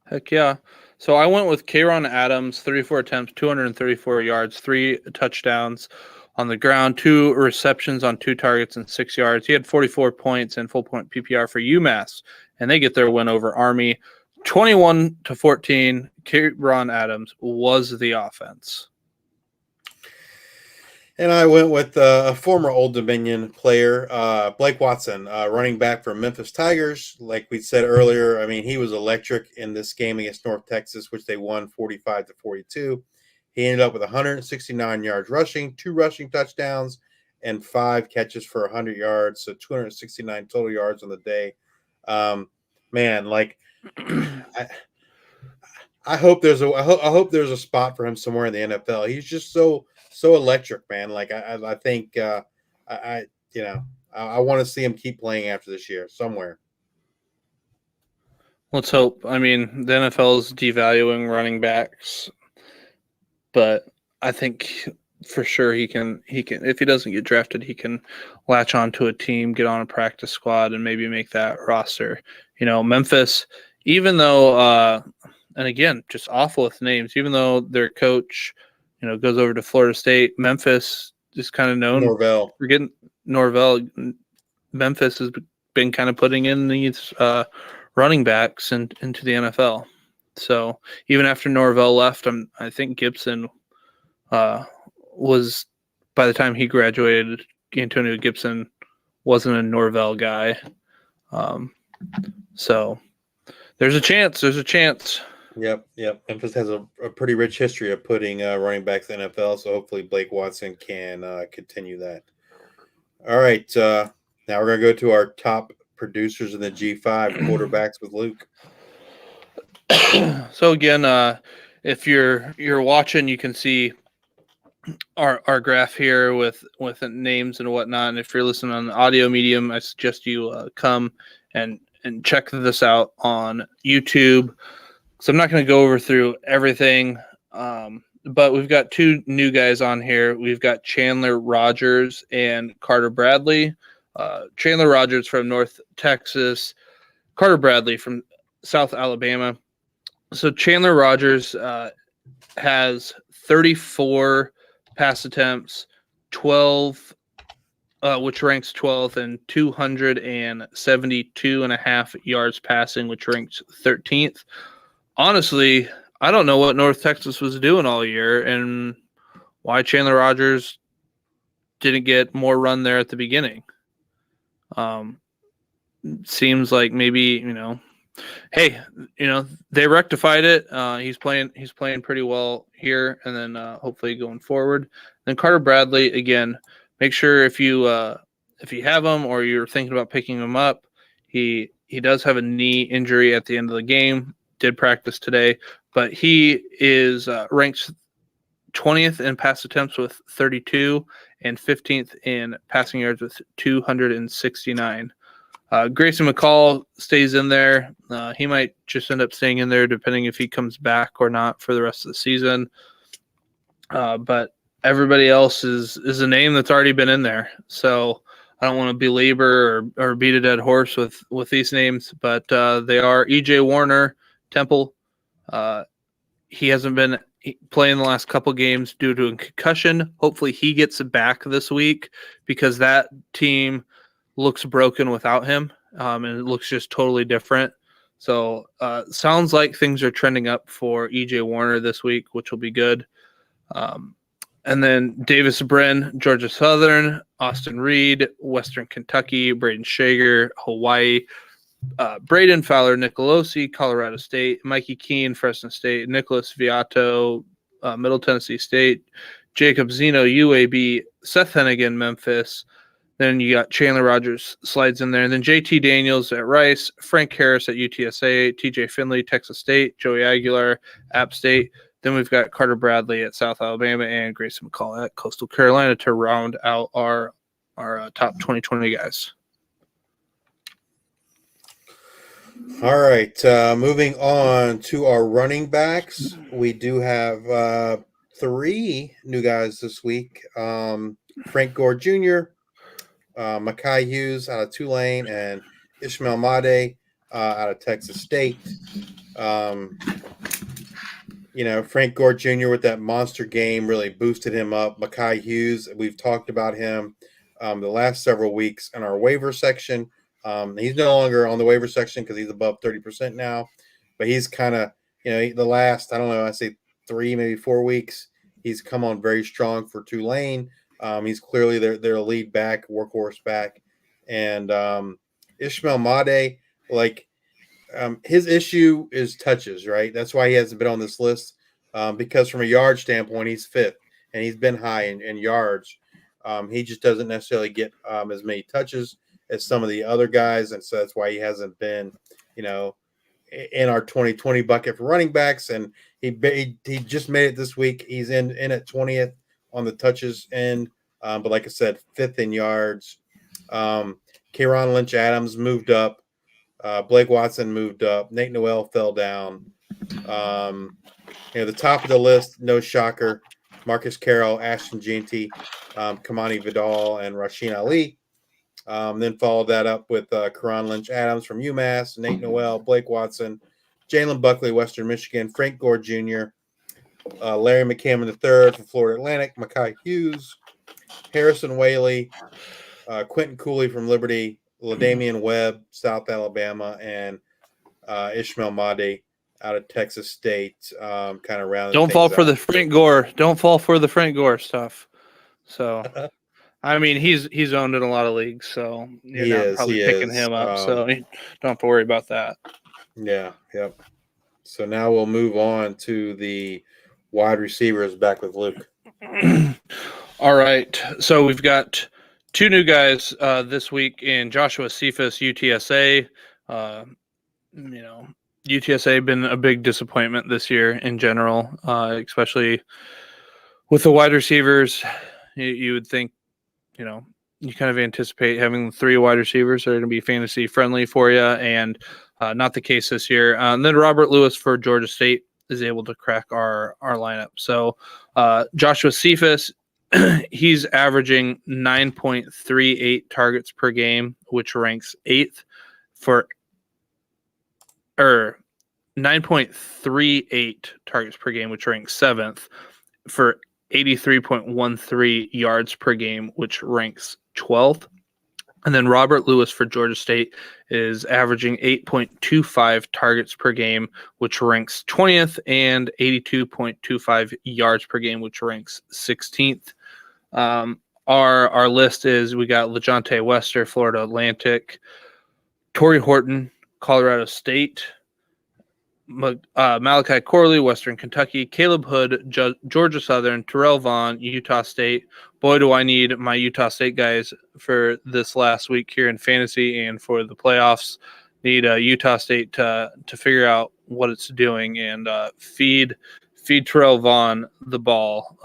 Heck yeah. So I went with K'Ron Adams, 34 attempts, 234 yards, 3 touchdowns on the ground, 2 receptions on 2 targets and 6 yards. He had 44 points and full point PPR for UMass, and they get their win over Army. 21-14, K'Ron Adams was the offense. And I went with a former Old Dominion player, Blake Watson, running back for Memphis Tigers. Like we said earlier, I mean, he was electric in this game against North Texas, which they won 45-42. He ended up with 169 yards rushing, 2 rushing touchdowns, and 5 catches for 100 yards, so 269 total yards on the day. Man, like I hope there's I hope there's a spot for him somewhere in the NFL. He's just so electric, man. Like I think I want to see him keep playing after this year somewhere. Let's hope. I mean, the NFL is devaluing running backs, but I think for sure he can if he doesn't get drafted, he can latch onto a team, get on a practice squad, and maybe make that roster. Memphis, even though and again, just awful with names, even though their coach, goes over to Florida State, Memphis is kind of known for getting Norvell. Memphis has been kind of putting in these running backs into the NFL. So even after Norvell left, I think Gibson was, by the time he graduated, Antonio Gibson wasn't a Norvell guy. So there's a chance. Yep. Memphis has a pretty rich history of putting running backs in the NFL, so hopefully Blake Watson can continue that. All right, now we're going to go to our top producers in the G5 quarterbacks with Luke. So again, if you're watching, you can see our graph here with names and whatnot. And if you're listening on the audio medium, I suggest you come and check this out on YouTube. So I'm not going to go over through everything, but we've got 2 new guys on here. We've got Chandler Rogers and Carter Bradley. Chandler Rogers from North Texas, Carter Bradley from South Alabama. So Chandler Rogers has 34 pass attempts, 12, which ranks 12th, and 272.5 yards passing, which ranks 13th. Honestly, I don't know what North Texas was doing all year and why Chandler Rogers didn't get more run there at the beginning. Seems like maybe, hey, they rectified it. He's playing pretty well here, and then hopefully going forward. Then Carter Bradley, again, make sure if you have him or you're thinking about picking him up, he does have a knee injury at the end of the game. Did practice today, but he is ranked 20th in pass attempts with 32 and 15th in passing yards with 269. Grayson McCall stays in there. He might just end up staying in there depending if he comes back or not for the rest of the season. But everybody else is a name that's already been in there. So I don't want to belabor or beat a dead horse with these names, but they are E.J. Warner, Temple. He hasn't been playing the last couple games due to a concussion. Hopefully he gets back this week because that team looks broken without him, and it looks just totally different. So sounds like things are trending up for E.J. Warner this week, which will be good. And then Davis Brin, Georgia Southern, Austin Reed, Western Kentucky, Braden Shager, Hawaii, Braden Fowler, Nicolosi, Colorado State, Mikey Keene, Fresno State, Nicholas Viato, Middle Tennessee State, Jacob Zeno, UAB, Seth Hennigan, Memphis. Then you got Chandler Rogers slides in there. And then JT Daniels at Rice, Frank Harris at UTSA, TJ Finley, Texas State, Joey Aguilar, App State. Then we've got Carter Bradley at South Alabama and Grayson McCall at Coastal Carolina to round out our top 2020 guys. All right, moving on to our running backs. We do have three new guys this week. Frank Gore Jr., Makai Hughes out of Tulane, and Ishmael Made out of Texas State. Um, Frank Gore Jr. with that monster game really boosted him up. Makai Hughes, we've talked about him the last several weeks in our waiver section. He's no longer on the waiver section because he's above 30% now, but he's kind of, the last, I don't know, I say 3, maybe 4 weeks, he's come on very strong for Tulane. He's clearly their lead back, workhorse back. And Ishmael Made, like, his issue is touches, right? That's why he hasn't been on this list, because from a yard standpoint, he's fifth, and he's been high in yards. He just doesn't necessarily get as many touches as some of the other guys, and so that's why he hasn't been, you know, in our 2020 bucket for running backs. And he just made it this week. He's in at 20th on the touches end, but like I said, fifth in yards. Kieran Lynch Adams moved up. Blake Watson moved up. Nate Noel fell down. The top of the list, no shocker, Marcus Carroll, Ashton Jeanty, Kamani Vidal, and Rasheen Ali. Then followed that up with Karan Lynch Adams from UMass, Nate Noel, Blake Watson, Jalen Buckley, Western Michigan, Frank Gore Jr., Larry McCammon III from Florida Atlantic, Makai Hughes, Harrison Whaley, Quentin Cooley from Liberty, LaDamian Webb, South Alabama, and Ishmael Made out of Texas State, kind of rounded. Don't fall for the Frank Gore. Don't fall for the Frank Gore stuff. So, I mean, he's owned in a lot of leagues, so you're not probably picking him up. So you don't have to worry about that. Yeah. Yep. So now we'll move on to the wide receivers. Back with Luke. All right. So we've got two new guys this week in Joshua Cephas, UTSA. UTSA been a big disappointment this year in general, especially with the wide receivers. You would think, you kind of anticipate having 3 wide receivers that are going to be fantasy friendly for you, and not the case this year. And then Robert Lewis for Georgia State is able to crack our lineup. So Joshua Cephas, he's averaging 9.38 targets per game, which ranks 8th for 9.38 targets per game, which ranks 7th for 83.13 yards per game, which ranks 12th. And then Robert Lewis for Georgia State is averaging 8.25 targets per game, which ranks 20th, and 82.25 yards per game, which ranks 16th. Our list is, we got LeJontay Wester, Florida Atlantic, Torrey Horton, Colorado State, Malachi Corley, Western Kentucky, Caleb Hood, Georgia Southern, Terrell Vaughn, Utah State. Boy, do I need my Utah State guys for this last week here in fantasy and for the playoffs. Need Utah State to figure out what it's doing and feed Terrell Vaughn the ball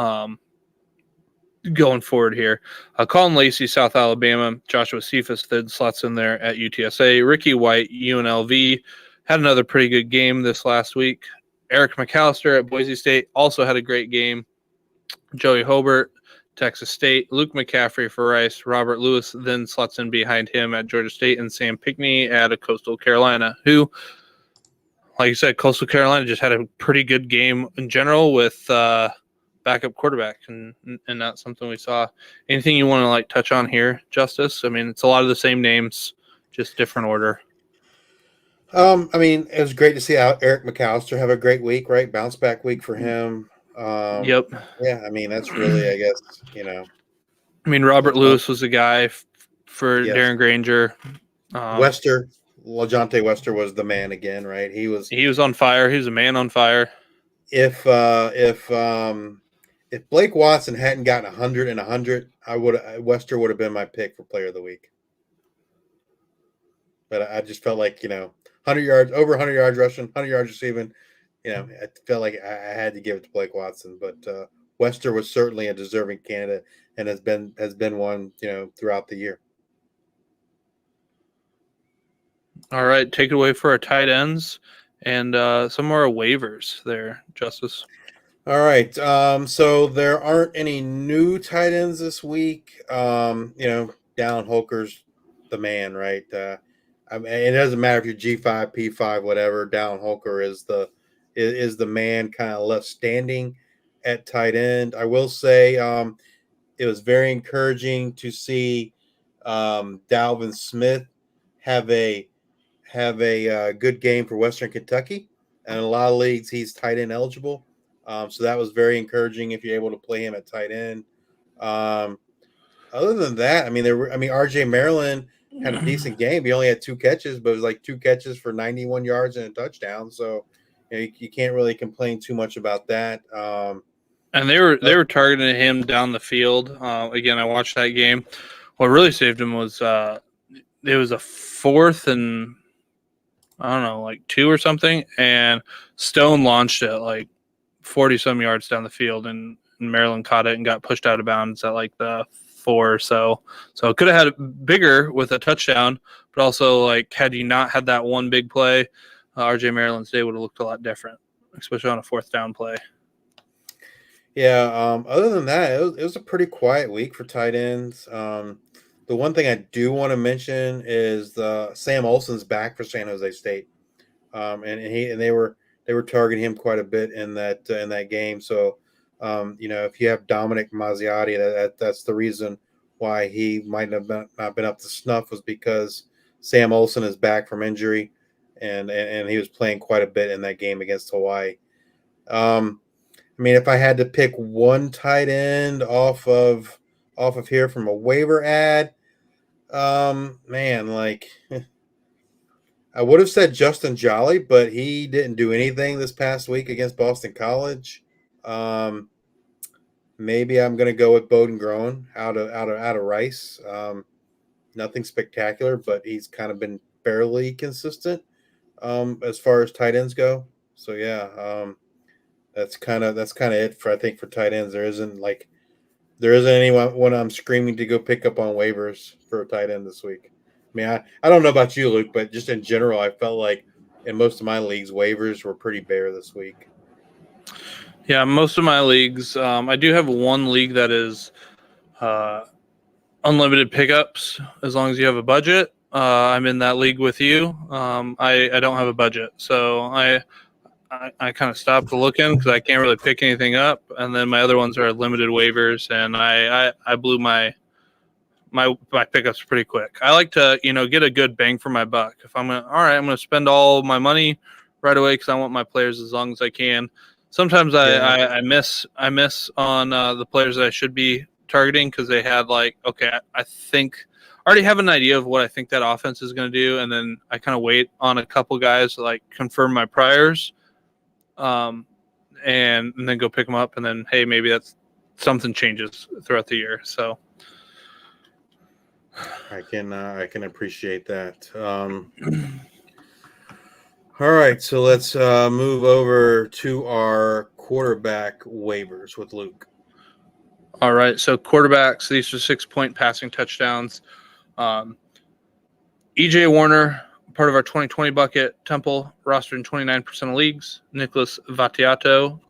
going forward here. Colin Lacey, South Alabama, Joshua Cephas then slots in there at UTSA. Ricky White, UNLV, had another pretty good game this last week. Eric McAllister at Boise State also had a great game. Joey Hobart, Texas State. Luke McCaffrey for Rice. Robert Lewis then slots in behind him at Georgia State. And Sam Pinckney at Coastal Carolina, who, like you said, Coastal Carolina just had a pretty good game in general with backup quarterback, and not something we saw. Anything you want to touch on here, Justice? I mean, it's a lot of the same names, just different order. It was great to see Eric McAllister have a great week, right? Bounce back week for him. Yep. Yeah, that's really, I guess, Robert Lewis was the guy for Darren Granger. LeJontay Wester was the man again, right? He was on fire. He was a man on fire. If Blake Watson hadn't gotten 100 and 100, Wester would have been my pick for Player of the Week. But I just felt like 100 yards, over 100 yards rushing, 100 yards receiving. I felt like I had to give it to Blake Watson. But Wester was certainly a deserving candidate and has been one throughout the year. All right, take it away for our tight ends and some more waivers there, Justice. All right. So there aren't any new tight ends this week. Dallin Holker's the man, right? I mean, it doesn't matter if you're G5, P5, whatever. Dallin Holker is the man kind of left standing at tight end. I will say it was very encouraging to see Dalvin Smith have a good game for Western Kentucky, and in a lot of leagues he's tight end eligible. So that was very encouraging if you're able to play him at tight end. Um, Other than that, RJ Maryland had a decent game. He only had 2 catches, but it was like 2 catches for 91 yards and a touchdown. So you can't really complain too much about that. And they were targeting him down the field. Again, I watched that game. What really saved him was it was a 4th and I don't know, like 2 or something, and Stone launched it like 40 some yards down the field, and Maryland caught it and got pushed out of bounds at like the 4 or so. So it could have had it bigger with a touchdown, but also like had you not had that one big play, RJ Maryland's day would have looked a lot different, especially on a 4th down play. Yeah. Other than that, it was a pretty quiet week for tight ends. The one thing I do want to mention is Sam Olson's back for San Jose State, and they were targeting him quite a bit in that game. So, if you have Dominic Mazziotti, that's the reason why he might have not been up to snuff, was because Sam Olson is back from injury, and he was playing quite a bit in that game against Hawaii. If I had to pick one tight end off of here from a waiver ad, like I would have said Justin Jolly, but he didn't do anything this past week against Boston College. Maybe I'm going to go with Bowden Groen out of Rice. Nothing spectacular, but he's kind of been fairly consistent as far as tight ends go. So yeah, that's kind of it for, I think, for tight ends. There isn't anyone when I'm screaming to go pick up on waivers for a tight end this week. I don't know about you, Luke, but just in general, I felt like in most of my leagues, waivers were pretty bare this week. Yeah, most of my leagues. I do have one league that is unlimited pickups as long as you have a budget. I'm in that league with you. I don't have a budget, so I kind of stopped looking because I can't really pick anything up. And then my other ones are limited waivers, and I blew my pickups pretty quick. I like to get a good bang for my buck. If I'm gonna spend all my money right away because I want my players as long as I can. Sometimes I miss on the players that I should be targeting because they had I think I already have an idea of what I think that offense is going to do, and then I kind of wait on a couple guys to confirm my priors, and then go pick them up, and then hey, maybe that's something changes throughout the year. So I can appreciate that. All right, so let's move over to our quarterback waivers with Luke. All right, so quarterbacks, these are 6-point passing touchdowns. EJ Warner, part of our 2020 bucket. Temple, rostered in 29% of leagues. Nicholas Vattiato,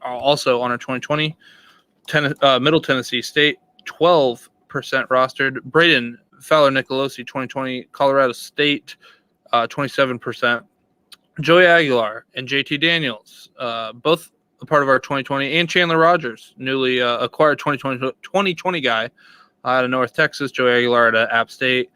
also on our 2020. Middle Tennessee State, 12% rostered. Braden Fowler Nicolosi, 2020. Colorado State, 27%. Joey Aguilar and JT Daniels, both a part of our 2020, and Chandler Rogers, newly acquired 2020 guy out of North Texas. Joey Aguilar at App State.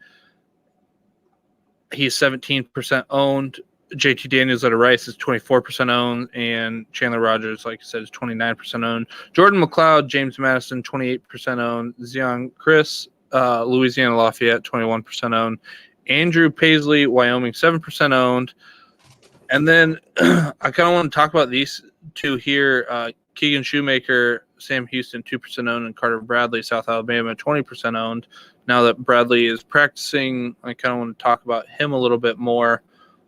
He's 17% owned. JT Daniels at a Rice is 24% owned, and Chandler Rogers, like I said, is 29% owned. Jordan McLeod, James Madison, 28% owned. Zion Chris, Louisiana Lafayette, 21% owned. Andrew Paisley, Wyoming, 7% owned. And then I kind of want to talk about these two here. Keegan Shoemaker, Sam Houston, 2% owned, and Carter Bradley, South Alabama, 20% owned. Now that Bradley is practicing, I kind of want to talk about him a little bit more.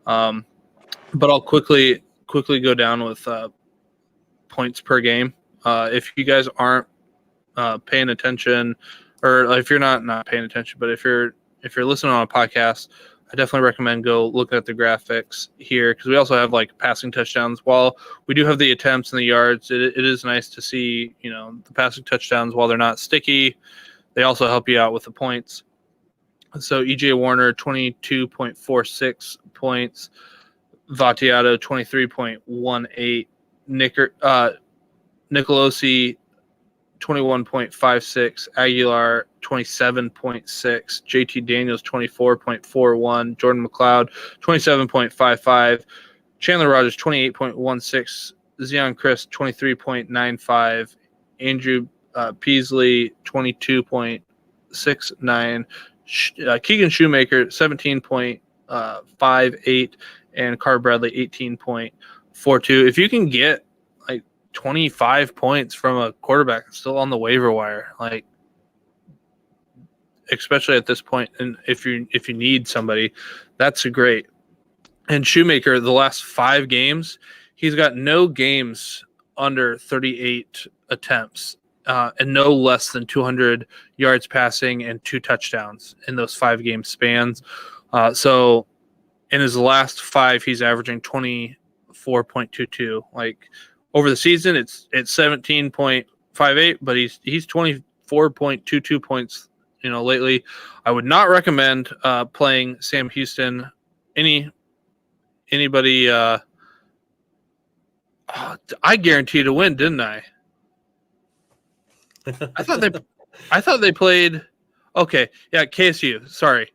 But I'll quickly go down with points per game. If you guys aren't paying attention, or if you're not paying attention, but if you're listening on a podcast, I definitely recommend go looking at the graphics here because we also have like passing touchdowns. While we do have the attempts and the yards, it is nice to see, the passing touchdowns while they're not sticky. They also help you out with the points. So EJ Warner, 22.46 points. Vattiato, 23.18. Nicolosi, 21.56. Aguilar, 27.6. JT Daniels, 24.41. Jordan McLeod, 27.55. Chandler Rogers, 28.16. Zion Chris, 23.95. Andrew Peasley, 22.69. Keegan Shoemaker, 17.58. And Carr Bradley, 18.42. If you can get 25 points from a quarterback still on the waiver wire, especially at this point, and if you need somebody, that's great. And Shoemaker, the last 5 games, he's got no games under 38 attempts and no less than 200 yards passing and 2 touchdowns in those 5-game spans. So in his last 5, he's averaging 24.22. Over the season, it's 17.58, but he's 24.22 points. Lately, I would not recommend playing Sam Houston. Anybody? I guaranteed to win, didn't I? I thought they played. Okay, yeah, KSU. Sorry,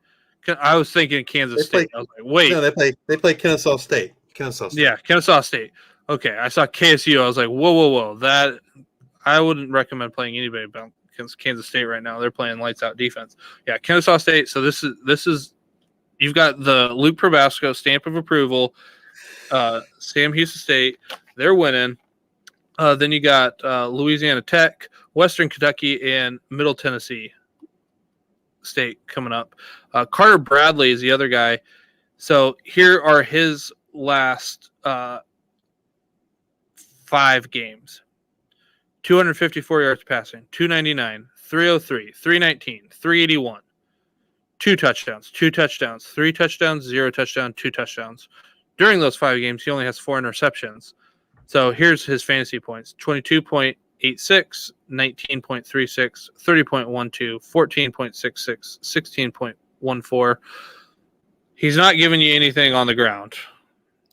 I was thinking Kansas State. I was like, wait, no, they play Kennesaw State. Yeah, Kennesaw State. Okay, I saw KSU. I was like, whoa. That I wouldn't recommend playing anybody against Kansas State right now. They're playing lights out defense. Yeah, Kennesaw State. So this is you've got the Luke Probasco stamp of approval. Sam Houston State, they're winning. Then you got Louisiana Tech, Western Kentucky, and Middle Tennessee State coming up. Carter Bradley is the other guy. So here are his last 5 games. 254 yards passing, 299, 303, 319, 381. 2 touchdowns, 3 touchdowns, 0 touchdown, 2 touchdowns. During those 5 games, he only has 4 interceptions. So here's his fantasy points: 22.86, 19.36, 30.12, 14.66, 16.14. He's not giving you anything on the ground.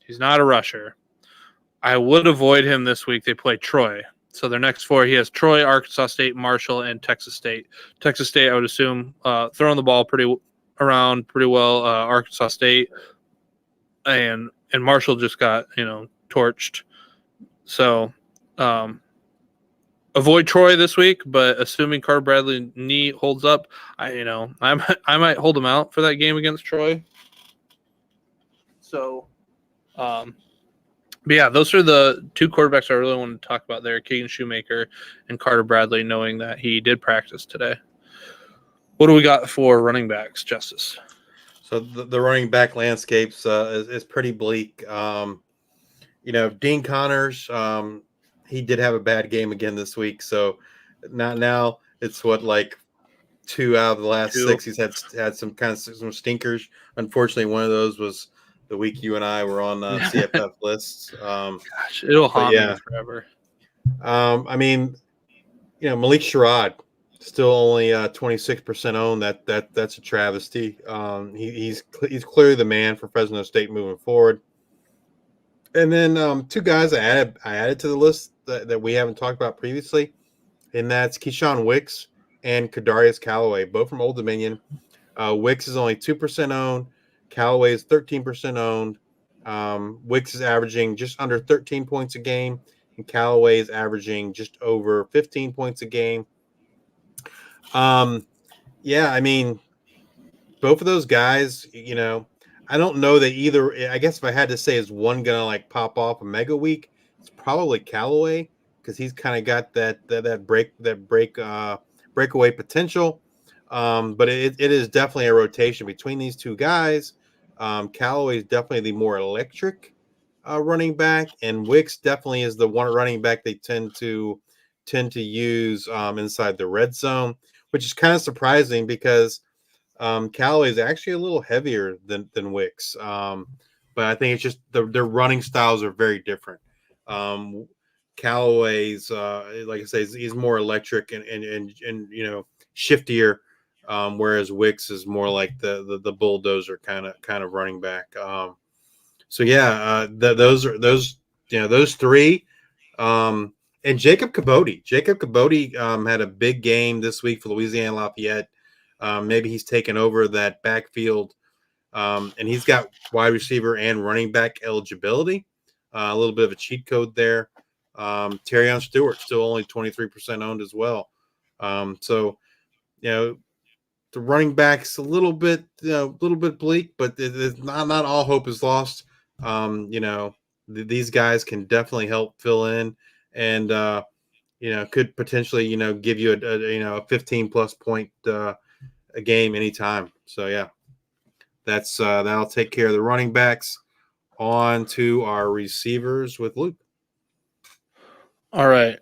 He's not a rusher. I would avoid him this week. They play Troy. So their next 4, he has Troy, Arkansas State, Marshall, and Texas State. Texas State, I would assume, throwing the ball around pretty well. Arkansas State and Marshall just got torched. So avoid Troy this week, but assuming Carter Bradley knee holds up, I might hold him out for that game against Troy. So, but yeah, those are the 2 quarterbacks I really wanted to talk about there: Keegan Shoemaker and Carter Bradley, knowing that he did practice today. What do we got for running backs, Justice? So the running back landscapes is pretty bleak. Dean Connors, he did have a bad game again this week. So now it's 2 out of the last 6. He's had some stinkers. Unfortunately, one of those was the week you and I were on CFF lists. Gosh, it'll haunt me forever. Malik Sherrod, still only 26% owned. That's a travesty. He's clearly the man for Fresno State moving forward. And then 2 guys I added to the list that we haven't talked about previously, and that's Keyshawn Wicks and Kadarius Callaway, both from Old Dominion. Wicks is only 2% owned. Callaway is 13% owned. Wicks is averaging just under 13 points a game, and Callaway is averaging just over 15 points a game. Both of those guys, I don't know that either. I guess if I had to say, is one gonna pop off a mega week, it's probably Callaway, because he's kind of got that breakaway potential. But it is definitely a rotation between these 2 guys. Callaway is definitely the more electric running back, and Wicks definitely is the one running back they tend to use inside the red zone, which is kind of surprising because Callaway is actually a little heavier than Wicks, but I think it's just their running styles are very different. Callaway's, like I say, he's more electric and shiftier, whereas Wicks is more like the bulldozer kind of running back. So yeah, those three. And Jacob Cabote. Jacob Cabote had a big game this week for Louisiana Lafayette. Maybe he's taken over that backfield, and he's got wide receiver and running back eligibility. A little bit of a cheat code there. Terrion Stewart still only 23% owned as well. So the running back's a little bit bleak, but it's not all hope is lost. These guys can definitely help fill in, and could potentially give you a 15 plus point a game anytime. So yeah, that'll take care of the running backs. On to our receivers with Luke. All right.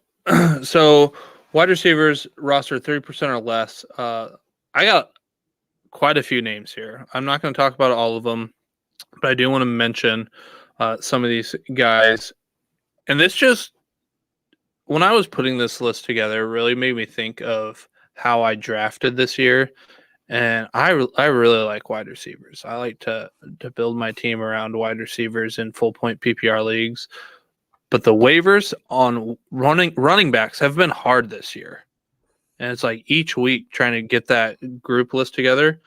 So wide receivers roster 30% or less. I got quite a few names here. I'm not going to talk about all of them, but I do want to mention some of these guys. And this just, when I was putting this list together, really made me think of how I drafted this year. And I really like wide receivers. I like to build my team around wide receivers in full point PPR leagues. But the waivers on running backs have been hard this year. And it's like each week trying to get that group list together.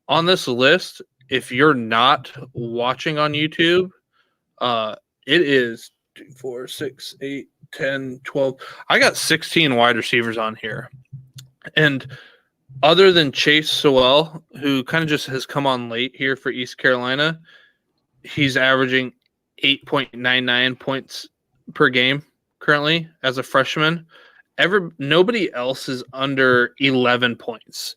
On this list, if you're not watching on YouTube, it is 2, 4, 6, 8, 10, 12. I got 16 wide receivers on here. And other than Chase Sewell, who kind of just has come on late here for East Carolina, he's averaging 8.99 points per game currently as a freshman. Nobody else is under 11 points.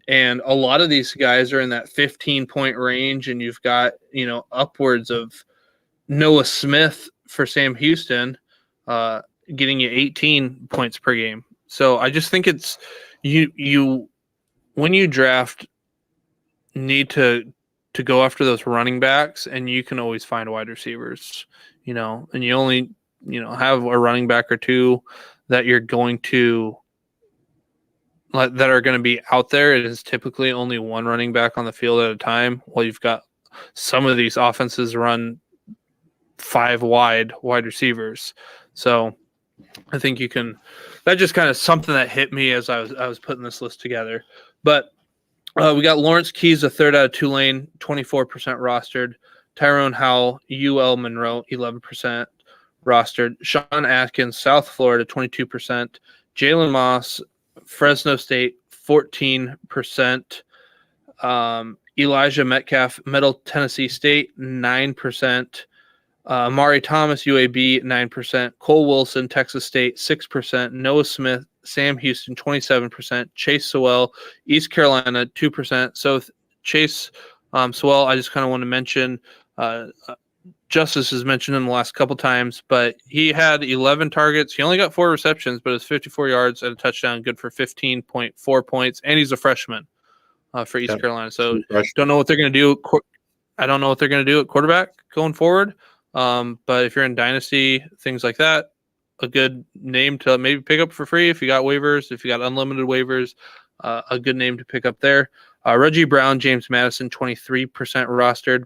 And a lot of these guys are in that 15-point range, and you've got, upwards of Noah Smith for Sam Houston getting you 18 points per game. So I just think it's you when you draft, need to go after those running backs, and you can always find wide receivers, and you only, have a running back or two that you're going to that are going to be out there. It is typically only one running back on the field at a time. Well, you've got some of these offenses run 5 wide receivers. So I think you can, that just kind of something that hit me as I was putting this list together. But we got Lawrence Keys, a third out of Tulane, 24% rostered. Tyrone Howell, UL Monroe, 11% rostered. Sean Atkins, South Florida, 22%. Jalen Moss, Fresno State, 14%. Elijah Metcalf, Middle Tennessee State, 9%. Amari Thomas, UAB, 9%. Cole Wilson, Texas State, 6%. Noah Smith, Sam Houston, 27%. Chase Sewell, East Carolina, 2%. So Chase Sewell, I just kind of want to mention, Justice has mentioned him the last couple times, but he had 11 targets. He only got 4 receptions, but it's 54 yards and a touchdown, good for 15.4 points. And he's a freshman for East Carolina. So don't know what they're going to do. I don't know what they're going to do at quarterback going forward. But if you're in Dynasty, things like that, a good name to maybe pick up for free if you got waivers, if you got unlimited waivers, a good name to pick up there. Reggie Brown, James Madison, 23% rostered.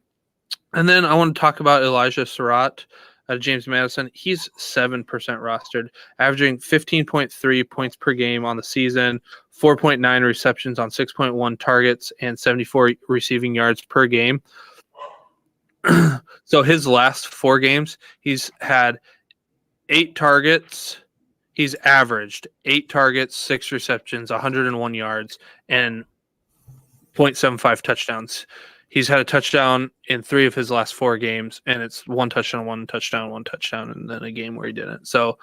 And then I want to talk about Elijah Surratt out of James Madison. He's 7% rostered, averaging 15.3 points per game on the season, 4.9 receptions on 6.1 targets, and 74 receiving yards per game. So his last 4 games, he's had 8 targets. He's averaged 8 targets, 6 receptions, 101 yards, and 0.75 touchdowns. He's had a touchdown in 3 of his last 4 games, and it's 1 touchdown, 1 touchdown, 1 touchdown, and then a game where he didn't. So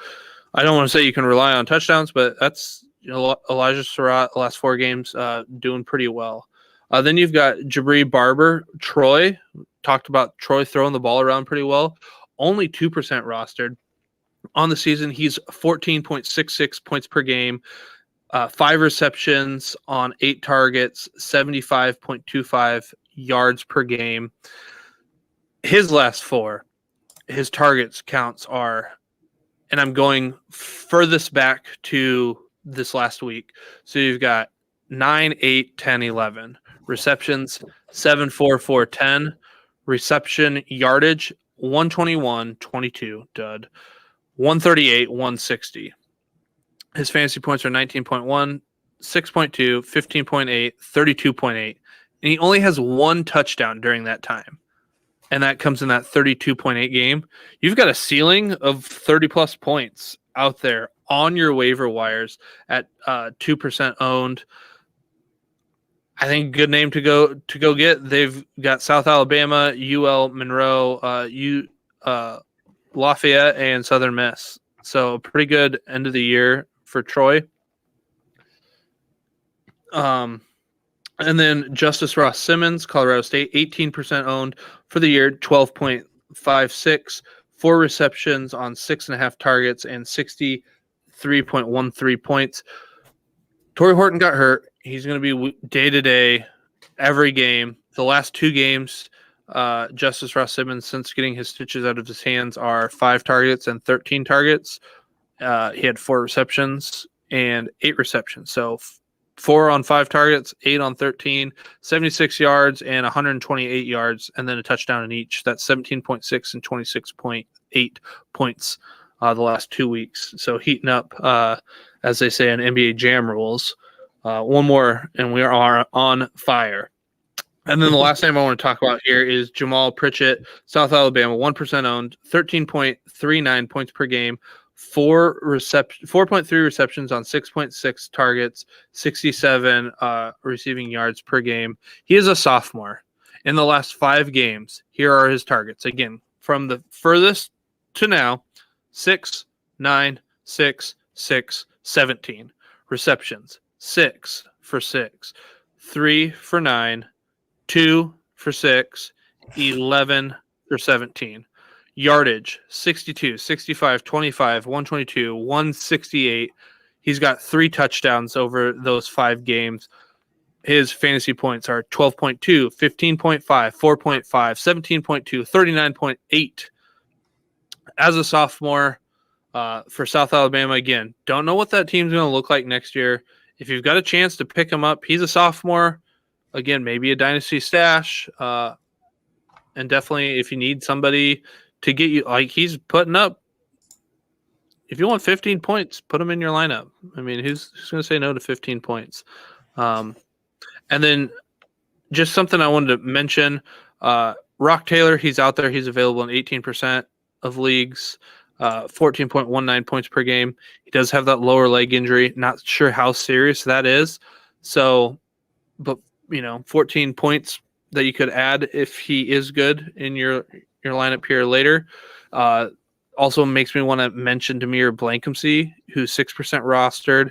I don't want to say you can rely on touchdowns, but that's Elijah Surratt, the last 4 games, doing pretty well. Then you've got Jabri Barber, Troy. Talked about Troy throwing the ball around pretty well. Only 2% rostered. On the season, he's 14.66 points per game, 5 receptions on 8 targets, 75.25 yards per game. His last 4, his targets counts are, and I'm going furthest back to this last week. So you've got 9, 8, 10, 11 receptions, 7, 4, 4, 10 reception yardage, 121, 22 dud, 138, 160. His fantasy points are 19.1, 6.2, 15.8, 32.8. And he only has 1 touchdown during that time. And that comes in that 32.8 game. You've got a ceiling of 30 plus points out there on your waiver wires at 2% owned. I think good name to go get. They've got South Alabama, UL Monroe, Lafayette, and Southern Miss. So pretty good end of the year for Troy. And then Justice Ross Simmons, Colorado State, 18% owned for the year, 12.56, 4 receptions on 6.5 targets, and 63.13 points. Torrey Horton got hurt. He's going to be day to day, every game. The last 2 games, Justice Ross Simmons, since getting his stitches out of his hands, are 5 targets and 13 targets. He had 4 receptions and 8 receptions. So 4 on 5 targets, 8 on 13, 76 yards and 128 yards, and then a touchdown in each. That's 17.6 and 26.8 points the last 2 weeks. So heating up, as they say in NBA Jam rules. One more, and we are on fire. And then the last name I want to talk about here is Jamal Pritchett, South Alabama, 1% owned, 13.39 points per game, 4.3 receptions on 6.6 targets, 67 receiving yards per game. He is a sophomore. In the last 5 games, here are his targets. Again, from the furthest to now, 6, 9, 6, 6, 17. Receptions, 6 for 6, 3 for 9, 2 for 6, 11 for 17. Yardage, 62, 65, 25, 122, 168. He's got 3 touchdowns over those 5 games. His fantasy points are 12.2, 15.5, 4.5, 17.2, 39.8. As a sophomore for South Alabama, again, don't know what that team's going to look like next year. If you've got a chance to pick him up, he's a sophomore. Again, maybe a dynasty stash. And definitely if you need somebody to get you, like he's putting up, if you want 15 points, put him in your lineup. I mean, who's going to say no to 15 points? And then just something I wanted to mention, Rock Taylor, he's out there. He's available in 18% of leagues, 14.19 points per game. He does have that lower leg injury. Not sure how serious that is. So, but 14 points that you could add if he is good in your lineup here later. Also makes me want to mention Demir Blankumsey, who's 6% rostered.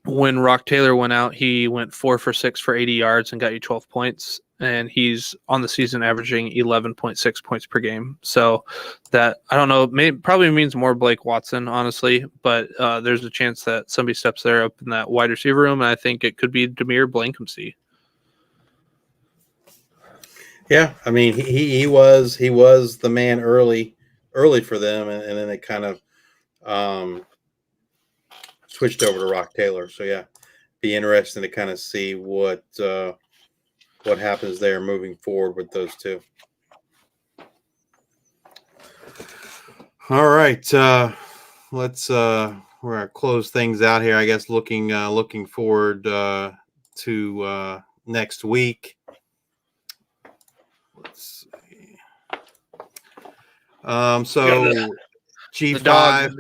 When Rock Taylor went out, he went 4 for 6 for 80 yards and got you 12 points. And he's on the season averaging 11.6 points per game. So that, I don't know, probably means more Blake Watson, honestly. But there's a chance that somebody steps there up in that wide receiver room. And I think it could be Demir Blankumsey. Yeah, I mean he was the man early for them, and then they kind of switched over to Rock Taylor. So yeah, be interesting to kind of see what happens there moving forward with those two. All right, let's we're gonna close things out here. I guess looking forward to next week. Let's see. So G5.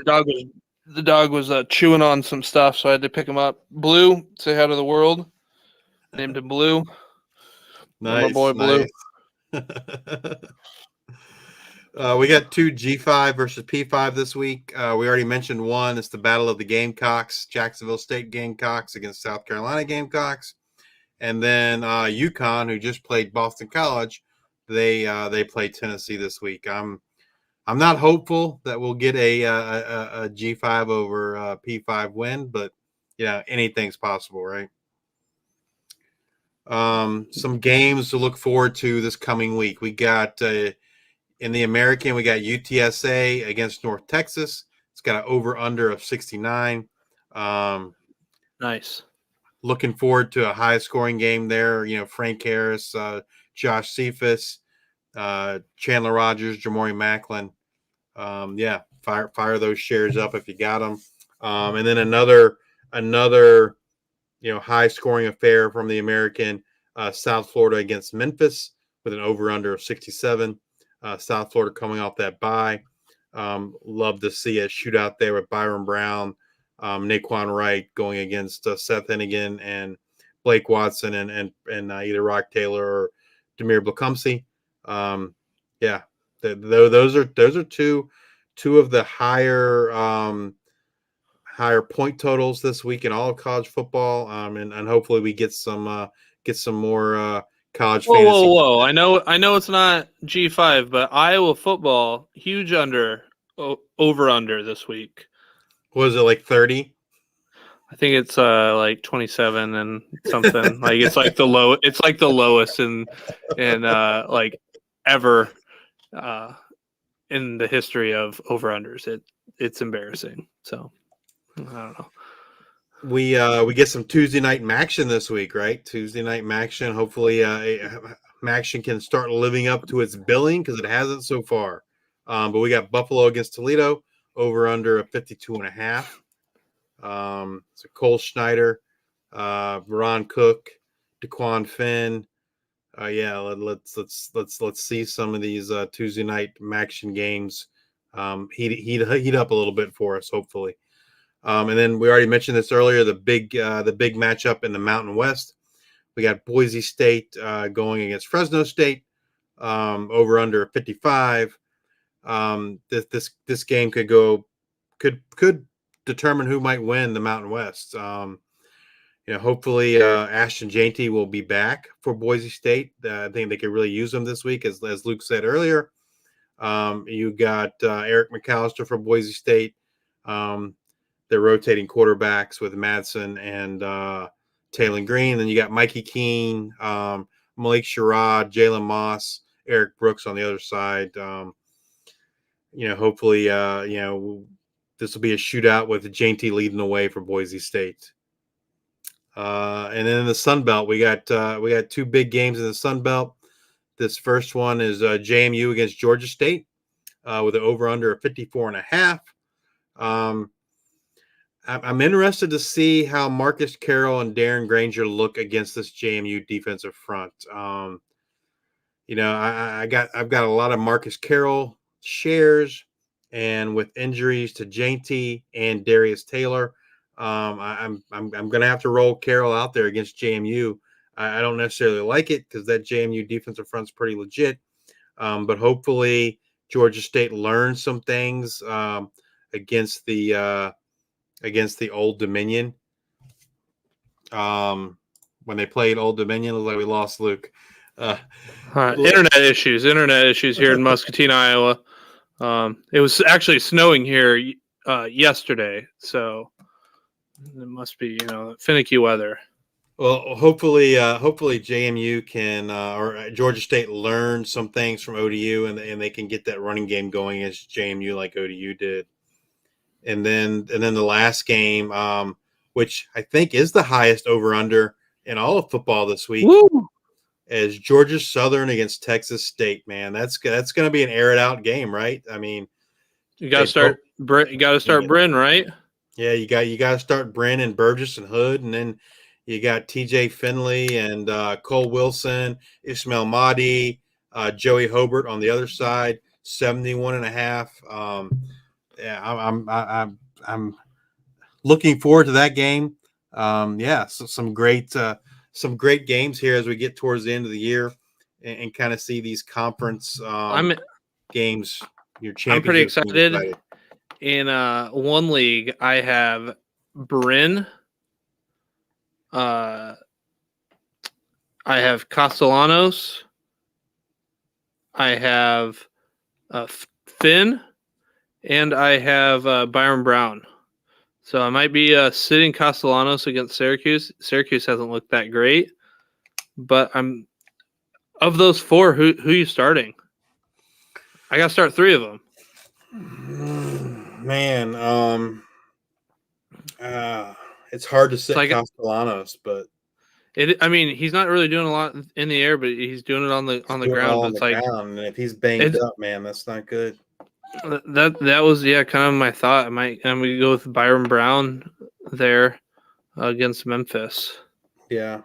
The dog was chewing on some stuff, so I had to pick him up. Blue, say hi to the world. Named him Blue. Nice, my boy Blue. We got 2 G5 versus P5 this week. We already mentioned one. It's the Battle of the Gamecocks, Jacksonville State Gamecocks against South Carolina Gamecocks. And then UConn, who just played Boston College, they play Tennessee this week. I'm not hopeful that we'll get a G5 over P5 win, but anything's possible, right? Some games to look forward to this coming week. We got in the American, we got UTSA against North Texas. It's got an over/under of 69. Nice. Looking forward to a high-scoring game there. Frank Harris, Josh Cephas, Chandler Rogers, Jamori Macklin. Fire those shares up if you got them. And then another high-scoring affair from the American, South Florida against Memphis with an over/under of 67. South Florida coming off that bye. Love to see a shootout there with Byron Brown, Naquan Wright going against Seth Hennigan and Blake Watson and either Rock Taylor or Demir Blakumsey. Those are two of the higher point totals this week in all of college football. And hopefully we get some more college fantasy. Whoa! I know it's not G5, but Iowa football huge over/under this week. Was it like 30? I think it's like 27 and something. Like it's like the lowest in like ever in the history of over/unders. It's embarrassing. So I don't know. We get some Tuesday night action this week, right? Tuesday night action. Hopefully, action can start living up to its billing because it hasn't so far. But we got Buffalo against Toledo, over/under of 52.5. So Cole Schneider, Ron Cook, DeQuan Finn. Let's see some of these Tuesday night action games heat up a little bit for us, hopefully. And then we already mentioned this earlier, the big matchup in the Mountain West. We got Boise State going against Fresno State, over/under 55. This game could determine who might win the Mountain West. Hopefully Ashton Jeanty will be back for Boise State. I think they could really use him this week, as Luke said earlier. You got Eric McAllister from Boise State. They're rotating quarterbacks with Madsen and Taylor Green. Then you got Mikey Keene, Malik Sherrod, Jalen Moss, Eric Brooks on the other side. Hopefully, this will be a shootout with Jainty leading the way for Boise State. And then in the Sun Belt, we got two big games in the Sun Belt. This first one is JMU against Georgia State with an over/under of 54.5. I'm interested to see how Marcus Carroll and Darren Granger look against this JMU defensive front. I've got a lot of Marcus Carroll shares, and with injuries to Jainty and Darius Taylor, I'm going to have to roll Carroll out there against JMU. I don't necessarily like it because that JMU defensive front's pretty legit, but hopefully Georgia State learns some things against the Old Dominion. When they played Old Dominion, it was like we lost Luke. Internet issues here in Muscatine, Iowa. It was actually snowing here yesterday, so it must be finicky weather. Well, hopefully JMU can or Georgia State learn some things from ODU, and they can get that running game going as JMU like ODU did. And then the last game, which I think is the highest over/under in all of football this week, is Georgia Southern against Texas State. Man, that's going to be an air it out game, right? I mean, you got to start Bryn, right? Yeah, you got to start Bryn and Burgess and Hood, and then you got T.J. Finley and Cole Wilson, Ismail Mahdi, Joey Hobart on the other side, 71.5. I'm looking forward to that game. So some great games here as we get towards the end of the year and kind of see these conference games. Your championship. I'm pretty excited. In one league, I have Bryn. I have Castellanos. I have Finn. And I have Byron Brown. So I might be sitting Castellanos against Syracuse. Syracuse hasn't looked that great, but I'm of those four. Who are you starting? I got to start three of them. Man, it's hard to sit like- Castellanos, but I mean, he's not really doing a lot in the air, but he's doing it on the ground. on the ground, and if he's banged up, man, that's not good. That was kind of my thought. I'm gonna go with Byron Brown there against Memphis. Yeah,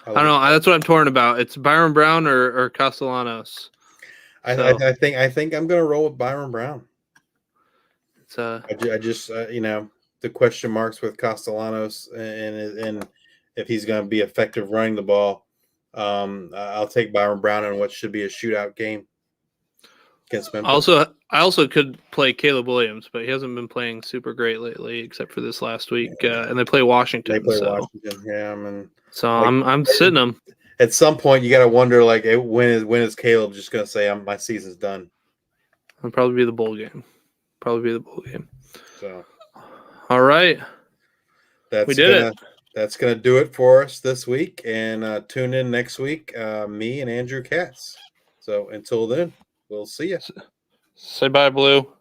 I don't know. That's what I'm torn about. It's Byron Brown or Castellanos. I think I'm gonna roll with Byron Brown. It's I just the question marks with Castellanos and if he's going to be effective running the ball. I'll take Byron Brown in what should be a shootout game against Memphis. I also could play Caleb Williams, but he hasn't been playing super great lately, except for this last week. And they play Washington. Washington, yeah. I'm sitting him. At some point, you got to wonder, like, when is Caleb just going to say, "My season's done"? It'll probably be the bowl game. So, all right, we did it. That's gonna do it for us this week, and tune in next week. Me and Andrew Katz. So until then, we'll see you. Say bye, Blue.